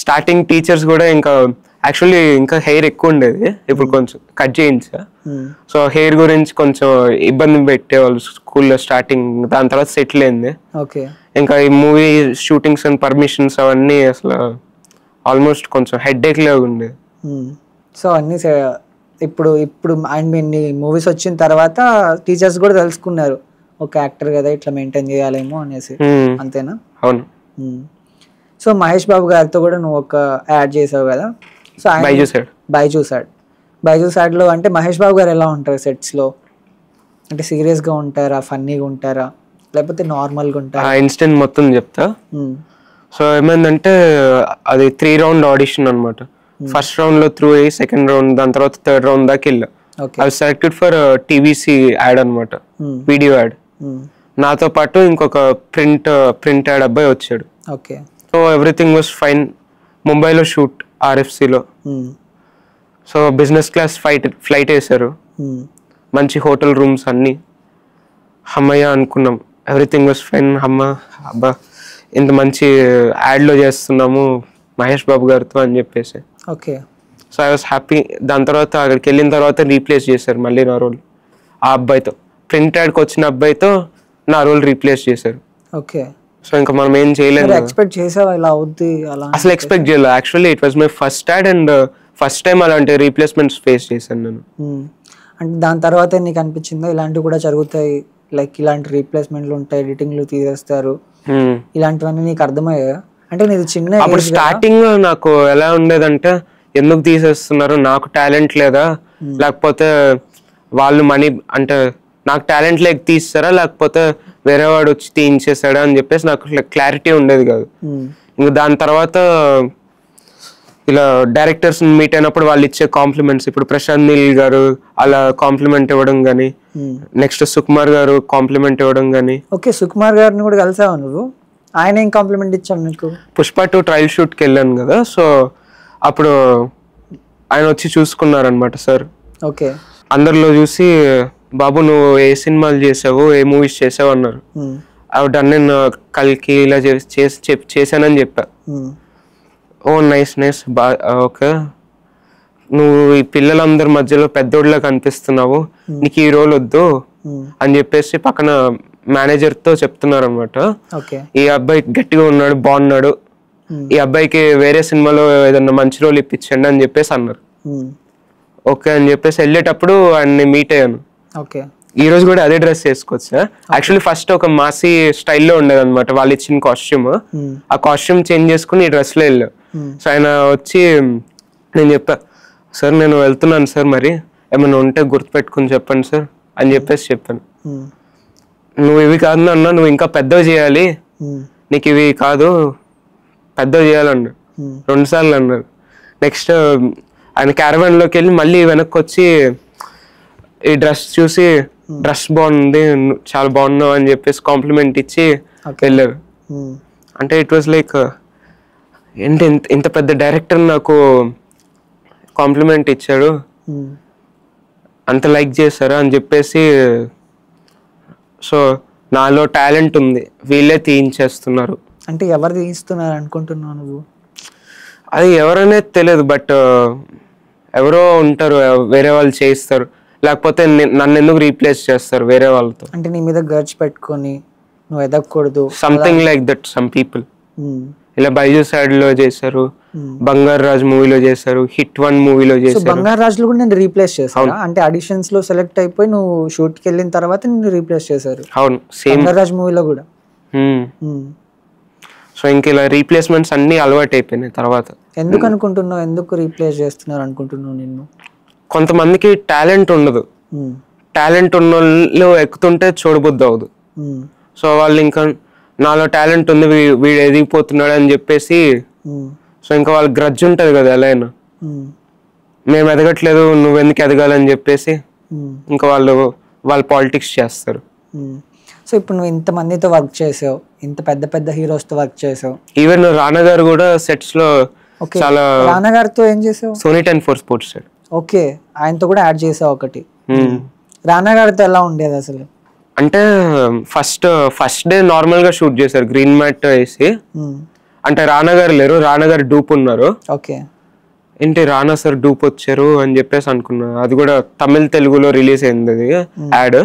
స్టార్టింగ్ టీచర్స్ కూడా ఇంకా యాక్చువల్లీ ఇంకా హెయిర్ ఎక్కువ ఉండేది, ఇప్పుడు కొంచెం కట్ చేయించా. సో హెయిర్ గురించి కొంచెం ఇబ్బంది పెట్టేవాళ్ళు స్కూల్లో స్టార్టింగ్. దాని తర్వాత సెటిల్ అయింది. ఇంకా ఈ మూవీ షూటింగ్స్ అండ్ పర్మిషన్స్ అవన్నీ అసలు ఆల్మోస్ట్ కొంచెం హెడ్ఏక్ లాగా ఉండేది. సో అన్నీ ఇప్పుడు అండ్ మీ మూవీస్ వచ్చిన తర్వాత టీచర్స్ కూడా తెలుసుకున్నారు ఒక యాక్టర్ కదా ఇట్లా మెయింటైన్ చేయాలేమో అనేసి, అంతేనా? అవును. సో మహేష్ బాబు గారితో కూడా నువ్వు ఒక యాడ్ చేసావు కదా, సో బైజూస్ యాడ్లో అంటే మహేష్ బాబు గారు ఎలా ఉంటారు సెట్స్లో? అంటే సీరియస్గా ఉంటారా, ఫన్నీగా ఉంటారా, లేకపోతే నార్మల్గా ఉంటారా? ఇన్స్టెంట్ మొత్తం చెప్తా. సో ఏమైందంటే అది 3 round ఆడిషన్ అనమాట. ఫస్ట్ రౌండ్ లో త్రూ అయ్యి సెకండ్ రౌండ్, దాని తర్వాత థర్డ్ రౌండ్ దాకా వెళ్ళా. I was selected for TVC ad అనమాట, వీడియో యాడ్. నాతో పాటు ఇంకొక ప్రింట్ యాడ్ అబ్బాయి వచ్చాడు. So everything was fine. ముంబైలో షూట్ RFCలో. సో బిజినెస్ క్లాస్ ఫ్లైట్ వేసారు, మంచి హోటల్ రూమ్స్ అన్నీ. అమ్మయ్య అనుకున్నాం, ఎవ్రీథింగ్ వాజ్ ఫైన్. అబ్బా ఇంత మంచి యాడ్లో చేస్తున్నాము మహేష్ బాబు గారితో అని చెప్పేసి. Okay. So I was happy. దాని తర్వాత అక్కడికి వెళ్ళిన తర్వాత రీప్లేస్ చేశారు మళ్ళీ నా రోల్ ఆ అబ్బాయితో, ప్రింట్ యాడ్కి వచ్చిన అబ్బాయితో నా రోల్ రీప్లేస్ చేశారు. ఓకే. సో ఇంకా మనం ఏం చేయలేదు. ఎక్స్పెక్ట్ చేసావా ఇలా అవుద్ది అలా? అసలు ఎక్స్పెక్ట్ చేయలేదు. Actually it was my first add and first time అలాంటి రీప్లేస్మెంట్స్ ఫేస్ చేశాను నేను. అంటే దాని తర్వాత నీకు అనిపించిందా ఇలాంటివి కూడా జరుగుతాయి, లైక్ ఇలాంటి రీప్లేస్మెంట్లు ఉంటాయి, ఎడిటింగ్లు తీసేస్తారు, ఇలాంటివన్నీ నీకు అర్థమయ్యా? అంటే నీది చిన్న అప్పుడు స్టార్టింగ్ నాకు ఎలా ఉండేదంటే ఎందుకు తీసేస్తున్నారు, నాకు టాలెంట్ లేదా, లేకపోతే వాళ్ళు మనీ అంటే నాకు టాలెంట్ లేక తీస్తారా లేకపోతే వేరే వాడు వచ్చి తీయించేసాడా అని చెప్పేసి నాకు క్లారిటీ ఉండేది కాదు. ఇంకా దాని తర్వాత ఇలా డైరెక్టర్స్ మీట్ అయినప్పుడు వాళ్ళు ఇచ్చే కాంప్లిమెంట్స్, ఇప్పుడు ప్రశాంత్ నీల్ గారు అలా కాంప్లిమెంట్ ఇవ్వడం కానీ, నెక్స్ట్ సుకుమార్ గారు కాంప్లిమెంట్ ఇవ్వడం కానీ. ఓకే, సుకుమార్ గారిని కూడా కలిసావా నువ్వు? ఆయన ఏం కాంప్లిమెంట్ ఇచ్చాను నీకు? పుష్ప 2 ట్రయల్ షూట్కి వెళ్ళాను కదా, సో అప్పుడు ఆయన వచ్చి చూసుకున్నారనమాట సార్. ఓకే. అందరిలో చూసి బాబు నువ్వు ఏ సినిమాలు చేసావు, ఏ మూవీస్ చేసావు అన్నారు. అవి నేను కల్కి ఇలా చేశానని చెప్పా. ఓ నైస్ నైస్ ఓకే, నువ్వు ఈ పిల్లలందరి మధ్యలో పెద్దోళ్ళ కనిపిస్తున్నావు, నీకు ఈ రోల్ వద్దు అని చెప్పేసి పక్కన మేనేజర్ తో చెప్తున్నారు అనమాట. ఈ అబ్బాయి గట్టిగా ఉన్నాడు, బాగున్నాడు, ఈ అబ్బాయికి వేరే సినిమాలో ఏదన్నా మంచి రోల్ ఇప్పించండి అని చెప్పేసి అన్నారు. ఓకే అని చెప్పేసి వెళ్ళేటప్పుడు ఆయన్ని మీట్ అయ్యాను. ఈ రోజు కూడా అదే డ్రెస్ వేసుకోవచ్చు. యాక్చువల్లీ ఫస్ట్ ఒక మాసీ స్టైల్లో ఉండేది అనమాట వాళ్ళు ఇచ్చిన కాస్ట్యూమ్. ఆ కాస్ట్యూమ్ చేంజ్ చేసుకుని ఈ డ్రెస్ లో వెళ్ళాను. సో ఆయన వచ్చి నేను చెప్పా, సార్ నేను వెళ్తున్నాను సార్, మరి ఏమైనా ఉంటే గుర్తుపెట్టుకుని చెప్పండి సార్ అని చెప్పేసి చెప్పాను. నువ్వు ఇవి కాదు అన్నా, నువ్వు ఇంకా పెద్దవి చేయాలి, నీకు ఇవి కాదు పెద్దవి చేయాలన్నాడు. 2 సార్లు అన్నారు. నెక్స్ట్ ఆయన క్యారవాన్ లోకి వెళ్ళి మళ్ళీ వెనక్కి వచ్చి ఈ డ్రెస్ చూసి డ్రెస్ బాగుంది, చాలా బాగున్నావు అని చెప్పేసి కాంప్లిమెంట్ ఇచ్చి వెళ్ళారు. అంటే ఇట్ వాజ్ లైక్ ఏంటి ఇంత పెద్ద డైరెక్టర్ నాకు కాంప్లిమెంట్ ఇచ్చాడు, అంత లైక్ చేశారా అని చెప్పేసి. సో నాలో టాలెంట్ ఉంది, వీళ్ళే తీయించేస్తున్నారు. అంటే ఎవరు తీయిస్తున్నారు అనుకుంటున్నావు నువ్వు? అది ఎవరనేది తెలియదు, బట్ ఎవరో ఉంటారు, వేరే వాళ్ళు చేయిస్తారు, లేకపోతే నన్ను ఎందుకు రీప్లేస్ చేస్తారు వేరే వాళ్ళతో. అంటే నీ మీద గర్జ్ పెట్టుకొని నువ్వు ఎదగకూడదు, something like that. Some people ఇలా బైజు సైడ్ లో చేశారు, బంగారు రాజ్ మూవీలో చేశారు, హిట్ 1 మూవీలో చేశారు. బంగారు రాజులో కూడా నేను రీప్లేస్ చేశాను. అంటే ఆడిషన్స్ లో సెలెక్ట్ అయిపోయి నువ్వు షూట్ కి వెళ్ళిన తర్వాత నిన్ను రీప్లేస్ చేశారు. అవును, సేమ్ బంగారు రాజ్ మూవీలో కూడా. సో ఇంక ఇలా రీప్లేస్మెంట్స్ అన్ని అలవాటు అయిపోయినాయి తర్వాత. ఎందుకు అనుకుంటున్నావు, ఎందుకు రీప్లేస్ చేస్తున్నారు అనుకుంటున్నావు నిన్ను? కొంతమందికి టాలెంట్ ఉండదు, టాలెంట్ ఉన్న వాళ్ళు ఎక్కుతుంటే చూడబుద్ధి అవ్వదు. సో వాళ్ళు ఇంకా నాలో టాలెంట్ ఉంది, వీడు ఎదిగిపోతున్నాడు అని చెప్పేసి, సో ఇంకా వాళ్ళకి గ్రడ్జ్ ఉంటుంది కదా ఎలా అయినా, మేము ఎదగట్లేదు నువ్వు ఎందుకు ఎదగాలని చెప్పేసి ఇంకా వాళ్ళు పాలిటిక్స్ చేస్తారు. సో ఇప్పుడు నువ్వు ఇంత మందితో వర్క్ చేసావు, ఇంత పెద్ద పెద్ద హీరోస్ తో వర్క్ చేసావు, ఈవెన్ రానా గారు కూడా సెట్స్ లో చాలా. రానా గారితో ఏం చేసావు? Sony 10/4 sports set. ఓకే, ఆయనతో కూడా యాడ్ చేసావు ఒకటి. రానా గారితో ఎలా ఉండేది అసలు? అంటే ఫస్ట్ డే నార్మల్ గా షూట్ చేశారు, గ్రీన్ మ్యాట్ వేసి. అంటే రానా గారు లేరు, రానా గారు డూప్ ఉన్నారు. ఓకే, ఏంటి రానా సార్ డూప్ వచ్చారు అని చెప్పేసి అనుకున్నా. అది కూడా తమిళ తెలుగులో రిలీజ్ అయింది అది యాడ్.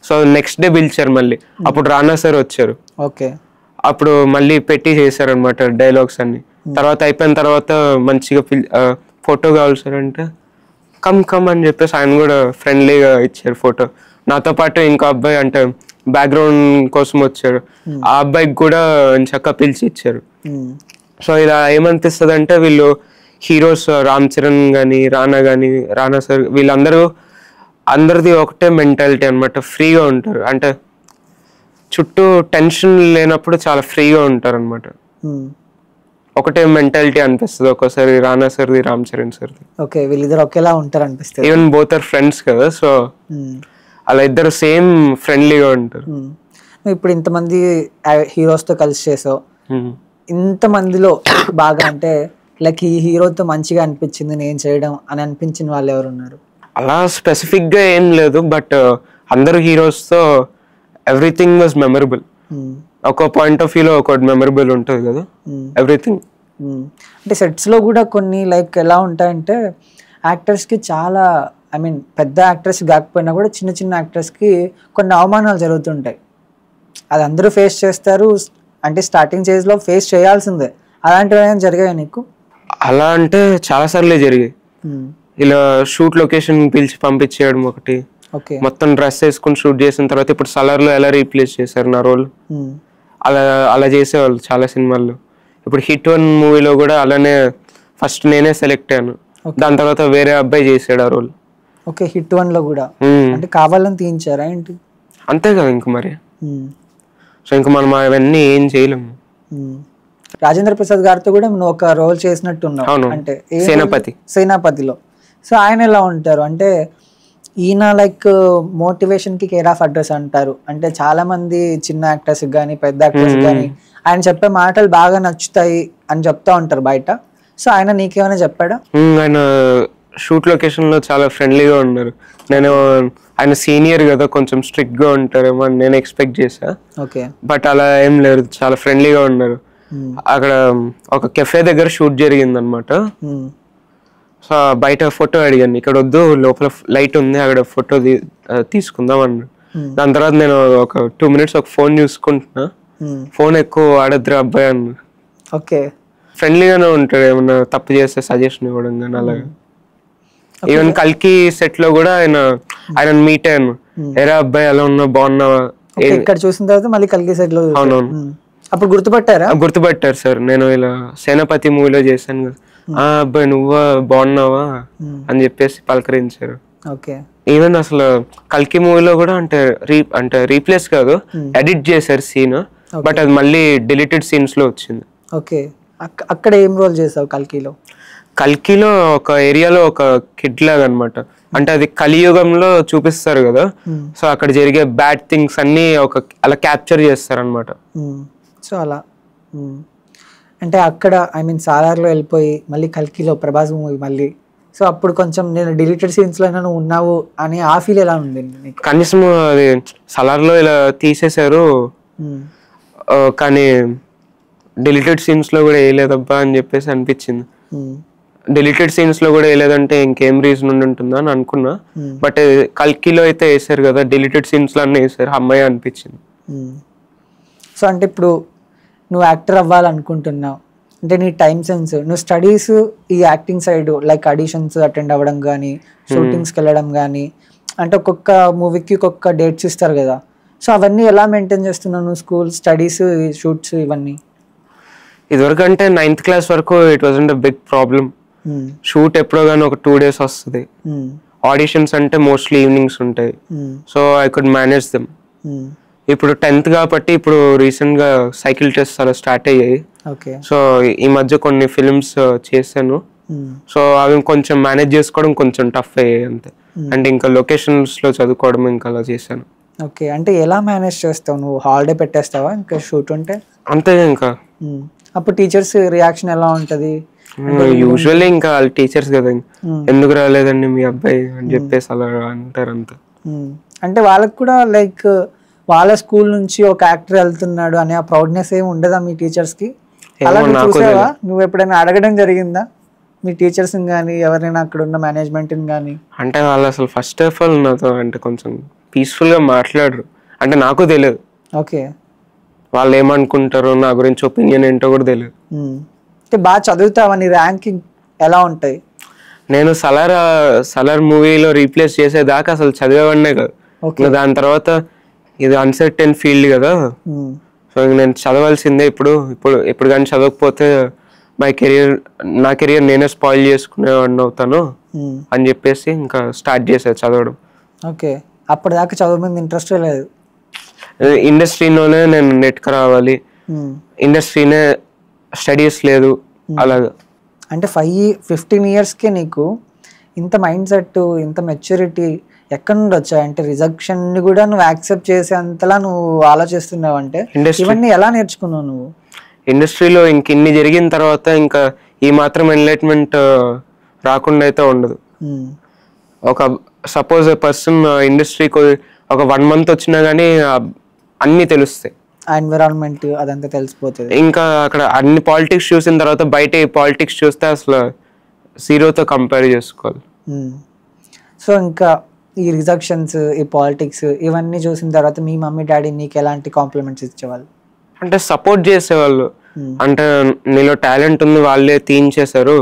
సో నెక్స్ట్ డే పిలిచారు మళ్ళీ, అప్పుడు రానా సార్ వచ్చారు. ఓకే, అప్పుడు మళ్ళీ పెట్టి చేశారు అనమాట డైలాగ్స్ అన్ని. తర్వాత అయిపోయిన తర్వాత మంచిగా ఫోటో కావాలి సార్ అంటే కమ్ కమ్ అని చెప్పేసి ఆయన కూడా ఫ్రెండ్లీగా ఇచ్చారు ఫోటో. నాతో పాటు ఇంకో అబ్బాయి అంటే బ్యాక్గ్రౌండ్ కోసం వచ్చారు, ఆ అబ్బాయికి కూడా చక్కగా పిలిచి ఇచ్చారు. సో ఇలా ఏమనిపిస్తుంది అంటే వీళ్ళు హీరోస్ రామ్ చరణ్ కానీ రానా సార్ అందరిది ఒకటే మెంటాలిటీ అనమాట, ఫ్రీగా ఉంటారు. అంటే చుట్టూ టెన్షన్ లేనప్పుడు చాలా ఫ్రీగా ఉంటారు అనమాట. ఒకటే మెంటాలిటీ అనిపిస్తుంది ఒక్కోసారి రానా సార్ది, రామ్ చరణ్ సార్ది. ఓకే, వీళ్ళిద్దరు ఒకేలా ఉంటారు అనిపిస్తుంది. ఈవెన్ బోత్ ఆర్ ఫ్రెండ్స్ కదా, సో అలా ఇద్దరు సేమ్ ఫ్రెండ్లీగా ఉంటారు. ఇప్పుడు ఇంతమంది హీరోస్ తో కలిసి చేసావు, ఇంతమందిలో బాగా అంటే లైక్ ఈ హీరోతో మంచిగా అనిపించింది నేను చేయడం అని అనిపించిన వాళ్ళు ఎవరు ఉన్నారు? అలా స్పెసిఫిక్ గా ఏం లేదు, బట్ అందరు హీరోస్ తో ఎవ్రీథింగ్ వాజ్ మెమరబుల్. ఒక పాయింట్ ఆఫ్ వ్యూలో ఒకటి మెమరబుల్ ఉంటుంది కదా, ఎవ్రీథింగ్. అంటే సెట్స్లో కూడా కొన్ని లైక్ ఎలా ఉంటాయంటే యాక్టర్స్కి చాలా ఐ మీన్ పెద్ద యాక్టర్స్ కాకపోయినా కూడా చిన్న చిన్న యాక్టర్స్కి కొన్ని అవమానాలు జరుగుతుంటాయి. అది అందరూ ఫేస్ చేస్తారు, అంటే స్టార్టింగ్ స్టేజ్లో ఫేస్ చేయాల్సిందే. అలాంటివి ఏమైనా జరిగాయి నీకు? అలా అంటే చాలా సార్లే జరిగాయి. ఇలా షూట్ లొకేషన్ పిలిచి పంపించేయడం ఒకటి, మొత్తం డ్రెస్ వేసుకుని షూట్ చేసిన తర్వాత ఇప్పుడు సలార్లో ఎలా రీప్లేస్ చేశారు నా రోల్, అలా అలా చేసేవాళ్ళు చాలా సినిమాల్లో. ఇప్పుడు హిట్ 1 మూవీలో కూడా అలానే ఫస్ట్ నేనే సెలెక్ట్ అయ్యాను, దాని తర్వాత వేరే అబ్బాయి చేసాడు ఆ రోల్. ఓకే, హిట్ 1లో కూడా అంటే కావాలని తీయించారా ఏంటి? అంతే కదా ఇంక మరి. సో ఇంకా మనం అవన్నీ ఏం చేయలేము. రాజేంద్ర ప్రసాద్ గారితో కూడా నువ్వు ఒక రోల్ చేసినట్టున్నావు, అంటే సేనాపతిలో. సో ఆయన ఎలా ఉంటారు అంటే ఈయన లైక్ మోటివేషన్కి కేర్ ఆఫ్ అడ్రస్ అంటారు. అంటే చాలా మంది చిన్న యాక్టర్స్కి కానీ పెద్ద యాక్టర్స్కి కానీ ఆయన చెప్పే మాటలు బాగా నచ్చుతాయి అని చెప్తా ఉంటారు బయట. సో ఆయన నీకేమైనా చెప్పాడా? ఆయన షూట్ లొకేషన్ లో చాలా ఫ్రెండ్లీగా ఉన్నారు. నేను ఆయన సీనియర్ కదా, కొంచెం స్ట్రిక్ట్ గా ఉంటారేమో అని నేను ఎక్స్పెక్ట్ చేశా. బట్ అలా ఏం లేదు, చాలా ఫ్రెండ్లీగా ఉన్నారు. అక్కడ ఒక కెఫే దగ్గర షూట్ జరిగింది అనమాట. సో బయట ఫోటో అడిగాను, ఇక్కడ వద్దు లోపల లైట్ ఉంది అక్కడ ఫోటో తీసుకుందాం అన్నాడు. దాని తర్వాత నేను ఒక 2 minutes ఒక ఫోన్ చూసుకుంటున్నా, ఫోన్ ఎక్కువ వాడద్దురా అబ్బాయి అన్న. ఓకే, ఫ్రెండ్లీగానే ఉంటాడు, ఏమన్నా తప్పు చేస్తే సజెషన్ ఇవ్వడం కానీ అలాగా. ఈవెన్ కల్కి సెట్ లో కూడా ఆయన మీట్ అయ్యాను, ఎరా అబ్బాయి ఎలా ఉన్నా బాగున్నావా. ఇక్కడ చూసిన తర్వాత మళ్ళీ కల్కి సెట్ లో. అవునవును, అప్పుడు గుర్తుపట్టారా? గుర్తుపట్టారు సార్, నేను ఇలా సేనాపతి మూవీలో చేశాను కదా, ఆ అబ్బాయి నువ్వా బాగున్నావా అని చెప్పేసి పలకరించారు. ఈవెన్ అసలు కల్కి మూవీలో కూడా అంటే రీప్లేస్ కాదు, ఎడిట్ చేశారు సీన్, బట్ అది మళ్ళీ డిలీటెడ్ సీన్స్ లో వచ్చింది. ఓకే, అక్కడ ఏం రోల్ చేసావు కల్కిలో? కల్కిలో ఒక ఏరియాలో ఒక కిడ్ లాగా అనమాట, అంటే అది కలియుగంలో చూపిస్తారు కదా, సో అక్కడ జరిగే బ్యాడ్ థింగ్స్ అన్ని అలా క్యాప్చర్ చేస్తారు అనమాట. సో అలా అంటే అక్కడ ఐ మీన్ సాలార్లో వెళ్ళిపోయి మళ్ళీ కల్కిలో ప్రభాస్ మూవీ మళ్ళీ, సో అప్పుడు కొంచెం నేను డిలీటెడ్ సీన్స్ లో నువ్వు ఉన్నావు అని ఆ ఫీల్ ఎలా ఉంది? కనీసం అది సలార్లో ఇలా తీసేశారు కానీ డిలీటెడ్ సీన్స్ లో కూడా వేయలేదబ్బా అని చెప్పేసి అనిపించింది. డిలీటెడ్ సీన్స్ లో కూడా వేయలేదంటే ఇంకేం రీజన్ ఉంటుందా అని అనుకున్నా, బట్ కల్కిలో అయితే వేసారు కదా, డిలీటెడ్ సీన్స్ లో అన్నీ వేసారు, అమ్మాయి అనిపించింది. సో అంటే ఇప్పుడు నువ్వు యాక్టర్ అవ్వాలనుకుంటున్నావు అంటే నీ టైం సెన్స్, నువ్వు స్టడీస్ ఈ acting side like auditions attend అవ్వడం కానీ షూటింగ్స్కి వెళ్ళడం కానీ, అంటే ఒక్కొక్క మూవీకి ఒక్కొక్క డేట్స్ ఇస్తారు కదా, సో అవన్నీ ఎలా మెయింటైన్ చేస్తున్నావు నువ్వు? స్కూల్ స్టడీస్, షూట్స్ ఇవన్నీ? ఇదివరకు అంటే 9th క్లాస్ వరకు it wasn't a big problem. Shoot ఎప్పుడో కానీ ఒక 2 days వస్తుంది, ఆడిషన్స్ అంటే మోస్ట్లీ ఈవినింగ్స్ ఉంటాయి, so I could manage them. ఇప్పుడు 10th కాబట్టి ఇప్పుడు రీసెంట్ గా సైకిల్ టెస్ట్ అలా స్టార్ట్ అయ్యాయి, సో ఈ మధ్య కొన్ని ఫిల్మ్స్ చేశాను, సో అవి కొంచెం మేనేజ్ చేసుకోవడం కొంచెం టఫ్ అయ్యాయి అంతే. అంటే ఇంకా లొకేషన్స్ లో చదువుకోవడం ఇంకా అలా చేశాను. ఓకే, అంటే ఎలా మేనేజ్ చేస్తావు నువ్వు? హాలిడే పెట్టేస్తావా ఇంకా షూట్ ఉంటే? అంతే ఇంకా. అప్పుడు టీచర్స్ రియాక్షన్ ఎలా ఉంటది? యూజువల్లీ ఇంకా వాళ్ళ టీచర్స్ కదా, ఎందుకు రాలేదండి మీ అబ్బాయి అని చెప్పేసి అలా అంటారు అంత. అంటే వాళ్ళకి కూడా లైక్ వాళ్ళ స్కూల్ నుంచి ఒక యాక్టర్ వెళ్తున్నాడు అనే ఆ ప్రౌడ్నెస్ ఏమి ఉండదా మీ టీచర్స్ కి? అలా చూసావా నువ్వు? ఎప్పుడైనా అడగడం జరిగిందా మీ టీచర్స్ కానీ ఎవరైనా అక్కడ ఉన్న మేనేజ్మెంట్ కానీ? అంటే వాళ్ళు అసలు ఫస్ట్ ఆఫ్ ఆల్ నాతో అంటే కొంచెం పీస్ఫుల్ గా మాట్లాడరు, అంటే నాకు తెలియదు. ఓకే, వాళ్ళు ఏమనుకుంటారో నా గురించి ఒపీనియన్ ఏంటో కూడా తెలియదు. అంటే బాగా చదువుతావా? నీ ర్యాంకింగ్ ఎలా ఉంటాయి? నేను సలార్ మూవీలో రీప్లేస్ చేసేదాకా అసలు చదివేవాడినే కాదు. దాని తర్వాత ఇది అన్సర్టెన్ ఫీల్డ్ కదా, సో నేను చదవాల్సిందే. ఇప్పుడు కానీ చదవకపోతే నా కెరియర్ నేనే స్పాయిల్ చేసుకునేవాడిని అవుతాను అని చెప్పేసి ఇంకా స్టార్ట్ చేశాను చదవడం. ఓకే, అప్పటిదాకా చదువు మీద ఇంట్రెస్ట్ లేదు? ఇండస్ట్రీలోనే నేను నెట్కి రావాలి, ఇండస్ట్రీనే స్టడీస్ లేదు అలాగా. అంటే 15 yearsకే నీకు ఇంత మైండ్ సెట్, ఇంత మెచ్యూరిటీ ఎక్కడి నుండి వచ్చాయి? అంటే రిజెక్షన్ ని కూడా నువ్వు యాక్సెప్ట్ చేసేంతలా నువ్వు ఆలోచిస్తున్నావు అంటే ఇవన్నీ ఎలా నేర్చుకున్నావు నువ్వు? ఇండస్ట్రీలో ఇన్ని జరిగిన తర్వాత ఇంకా ఈ మాత్రం ఎన్లైట్మెంట్ రాకుండా అయితే ఉండదు. ఒక సపోజ్ పర్సన్ ఇండస్ట్రీకి ఒక 1 month వచ్చినా కానీ అన్నీ తెలుస్తాయి. ఆ ఎన్విరాన్మెంట్ అదంతా తెలిసిపోతుంది. ఇంకా అక్కడ అన్ని పాలిటిక్స్ చూసిన తర్వాత బయట ఈ పాలిటిక్స్ చూస్తే అసలు జీరోతో కంపేర్ చేసుకోవాలి. సో ఇంకా ఈ రిజెక్షన్స్, ఈ పాలిటిక్స్ ఇవన్నీ చూసిన తర్వాత మీ మమ్మీ డాడీ నీకు ఎలాంటి కాంప్లిమెంట్స్ ఇచ్చేవాళ్ళు? అంటే సపోర్ట్ చేసేవాళ్ళు. అంటే నీలో టాలెంట్ ఉంది, వాళ్ళే తీయించేశారు,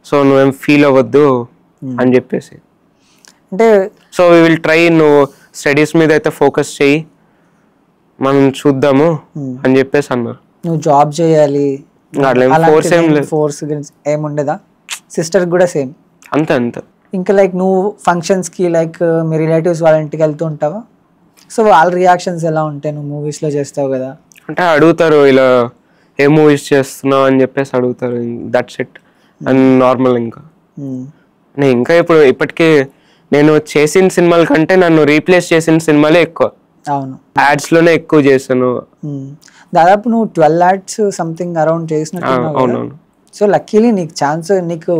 సో నువ్వేం ఫీల్ అవ్వద్దు అని చెప్పేసి. అంటే సో వీ విల్ ట్రై, నువ్వు స్టడీస్ మీద అయితే ఫోకస్ చేయి, మనం చూద్దాము అని చెప్పేసి అన్నారు. నువ్వు జాబ్ చేయాలి ఫోర్స్ ఏముండదా? సిస్టర్ కూడా సేమ్ అంతే అంతే. ఇంకా లైక్ నువ్వు ఫంక్షన్స్కి లైక్ మీ రిలేటివ్స్ వాళ్ళ ఇంటికి వెళ్తూ ఉంటావా? సో వాళ్ళ రియాక్షన్స్ ఎలా ఉంటాయి? నువ్వు మూవీస్లో చేస్తావు కదా, అంటే అడుగుతారు ఇలా ఏ మూవీస్ చేస్తున్నావు అని చెప్పేసి అడుగుతారు. That's it and normal. ఇంకా ఇప్పటికీ నేను చేసిన సినిమాల కంటే నన్ను రీప్లేస్ చేసిన సినిమాలే ఎక్కువ. అవును, యాడ్స్ లోనే ఎక్కువ చేశాను. దాదాపు నువ్వు 12 యాడ్స్ సంథింగ్ అరౌండ్ చేసినట్టు. సో లక్కీలీ నీకు ఛాన్స్, నీకు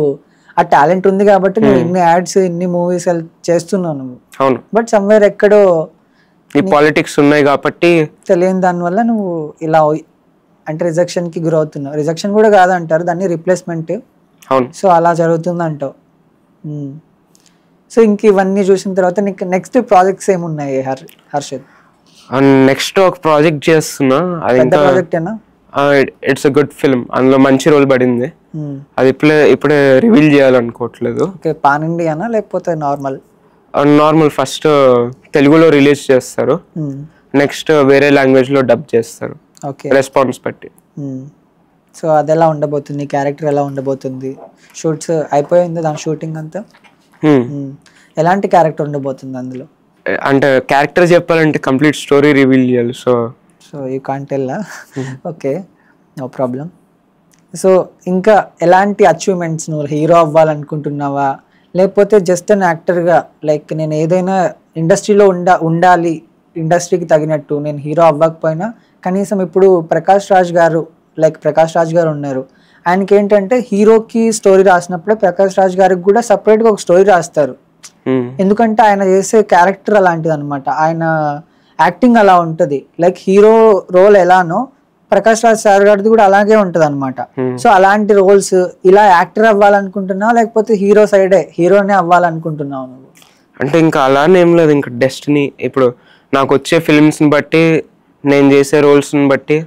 ఆ టాలెంట్ ఉంది కాబట్టి నువ్వు ఇన్ని యాడ్స్, ఇన్ని మూవీస్ చేస్తున్నావు నువ్వు. అవును, బట్ సమ్వేర్ ఎక్కడో ఈ పాలిటిక్స్ ఉన్నాయి కాబట్టి తెలియని దానివల్ల నువ్వు ఇలా అంటే రిజెక్షన్ కి గురవుతున్నావు. రిజెక్షన్ కూడా కాదంటారు దాన్ని, రీప్లేస్మెంట్. అవును, సో అలా జరుగుతుంది అంటావు. సో ఇంక ఇవన్నీ చూసిన తర్వాత నీకు నెక్స్ట్ ప్రాజెక్ట్స్ ఏమున్నాయి హర్షిత్? నెక్స్ట్ ఒక ప్రాజెక్ట్ చేస్తున్నా. అది ప్రాజెక్ట్ ఏనా? ఇట్స్ ఎ గుడ్ ఫిల్మ్, అందులో మంచి రోల్ పడింది. అది ఇప్పుడే రివీల్ చేయాలనుకోవట్లేదు. పాన్ ఇండియానా లేకపోతే నార్మల్? నార్మల్. ఫస్ట్ తెలుగులో రిలీజ్ చేస్తారు, నెక్స్ట్ వేరే లాంగ్వేజ్ లో డబ్ చేస్తారు, రెస్పాన్స్ బట్టి. సో అది ఎలా ఉండబోతుంది? క్యారెక్టర్ ఎలా ఉండబోతుంది? షూట్స్ అయిపోయింది దాని షూటింగ్ అంతా? ఎలాంటి క్యారెక్టర్ ఉండబోతుంది అందులో? అంటే క్యారెక్టర్ చెప్పాలంటే కంప్లీట్ స్టోరీ రివీల్ చేయాలి. So you can't tell. Okay, no problem. So ఇంకా ఎలాంటి అచీవ్మెంట్స్, నువ్వు హీరో అవ్వాలనుకుంటున్నావా లేకపోతే జస్ట్ అన్ యాక్టర్గా లైక్ నేను ఏదైనా ఇండస్ట్రీలో ఉండాలి, ఇండస్ట్రీకి తగినట్టు నేను హీరో అవ్వకపోయినా కనీసం ఇప్పుడు ప్రకాష్ రాజ్ గారు ఉన్నారు, ఆయనకి ఏంటంటే హీరోకి స్టోరీ రాసినప్పుడే ప్రకాష్ రాజ్ గారికి కూడా సపరేట్గా ఒక స్టోరీ రాస్తారు. ఎందుకంటే ఆయన చేసే క్యారెక్టర్ అలాంటిది అనమాట, ఆయన యాక్టింగ్ అలా ఉంటుంది. లైక్ హీరో రోల్ ఎలానో ప్రకాష్ రాజ్ సార్ గారిది కూడా అలాగే ఉంటది అనమాట. సో అలాంటి రోల్స్ ఇలా యాక్టర్ అవ్వాలనుకుంటున్నావు లేకపోతే హీరోనే అవ్వాలనుకుంటున్నావు నువ్వు? అంటే ఇంకా అలానే ఏం లేదు, ఇంకా డెస్టినీ. ఇప్పుడు నాకు వచ్చే ఫిల్మ్స్ని బట్టి, నేను చేసే రోల్స్ని బట్టి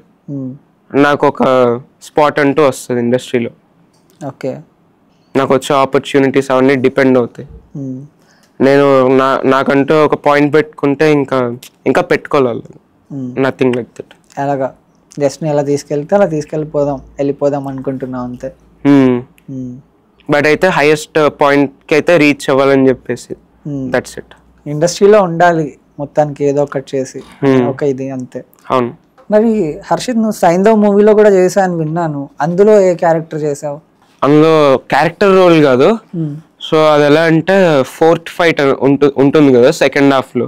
నాకు ఒక స్పాట్ అంటూ వస్తుంది ఇండస్ట్రీలో. ఓకే, నాకు వచ్చే ఆపర్చునిటీస్ అవన్నీ డిపెండ్ అవుతాయి. నేను నాకంటూ ఒక పాయింట్ పెట్టుకుంటే ఇంకా పెట్టుకోవాలి, నథింగ్ లైక్ దట్. అలాగా జస్ట్ ఎలా తీసుకెళ్తే అలా వెళ్ళిపోదాం అనుకుంటున్నావు అంతే. బట్ అయితే హైయెస్ట్ పాయింట్కి అయితే రీచ్ అవ్వాలని చెప్పేసి దట్స్ ఇట్. ఇండస్ట్రీలో ఉండాలి మొత్తానికి ఏదో ఒకటి చేసి, ఒక ఇది అంతే. అవును. మరి హర్షిత్, నువ్వు సైంధవ్ మూవీలో కూడా చేశాను విన్నాను, అందులో ఏ క్యారెక్టర్ చేసావు? అందులో క్యారెక్టర్ రోల్ కాదు. సో అది ఎలా అంటే ఫోర్త్ ఫైట్ ఉంటుంది కదా సెకండ్ హాఫ్ లో.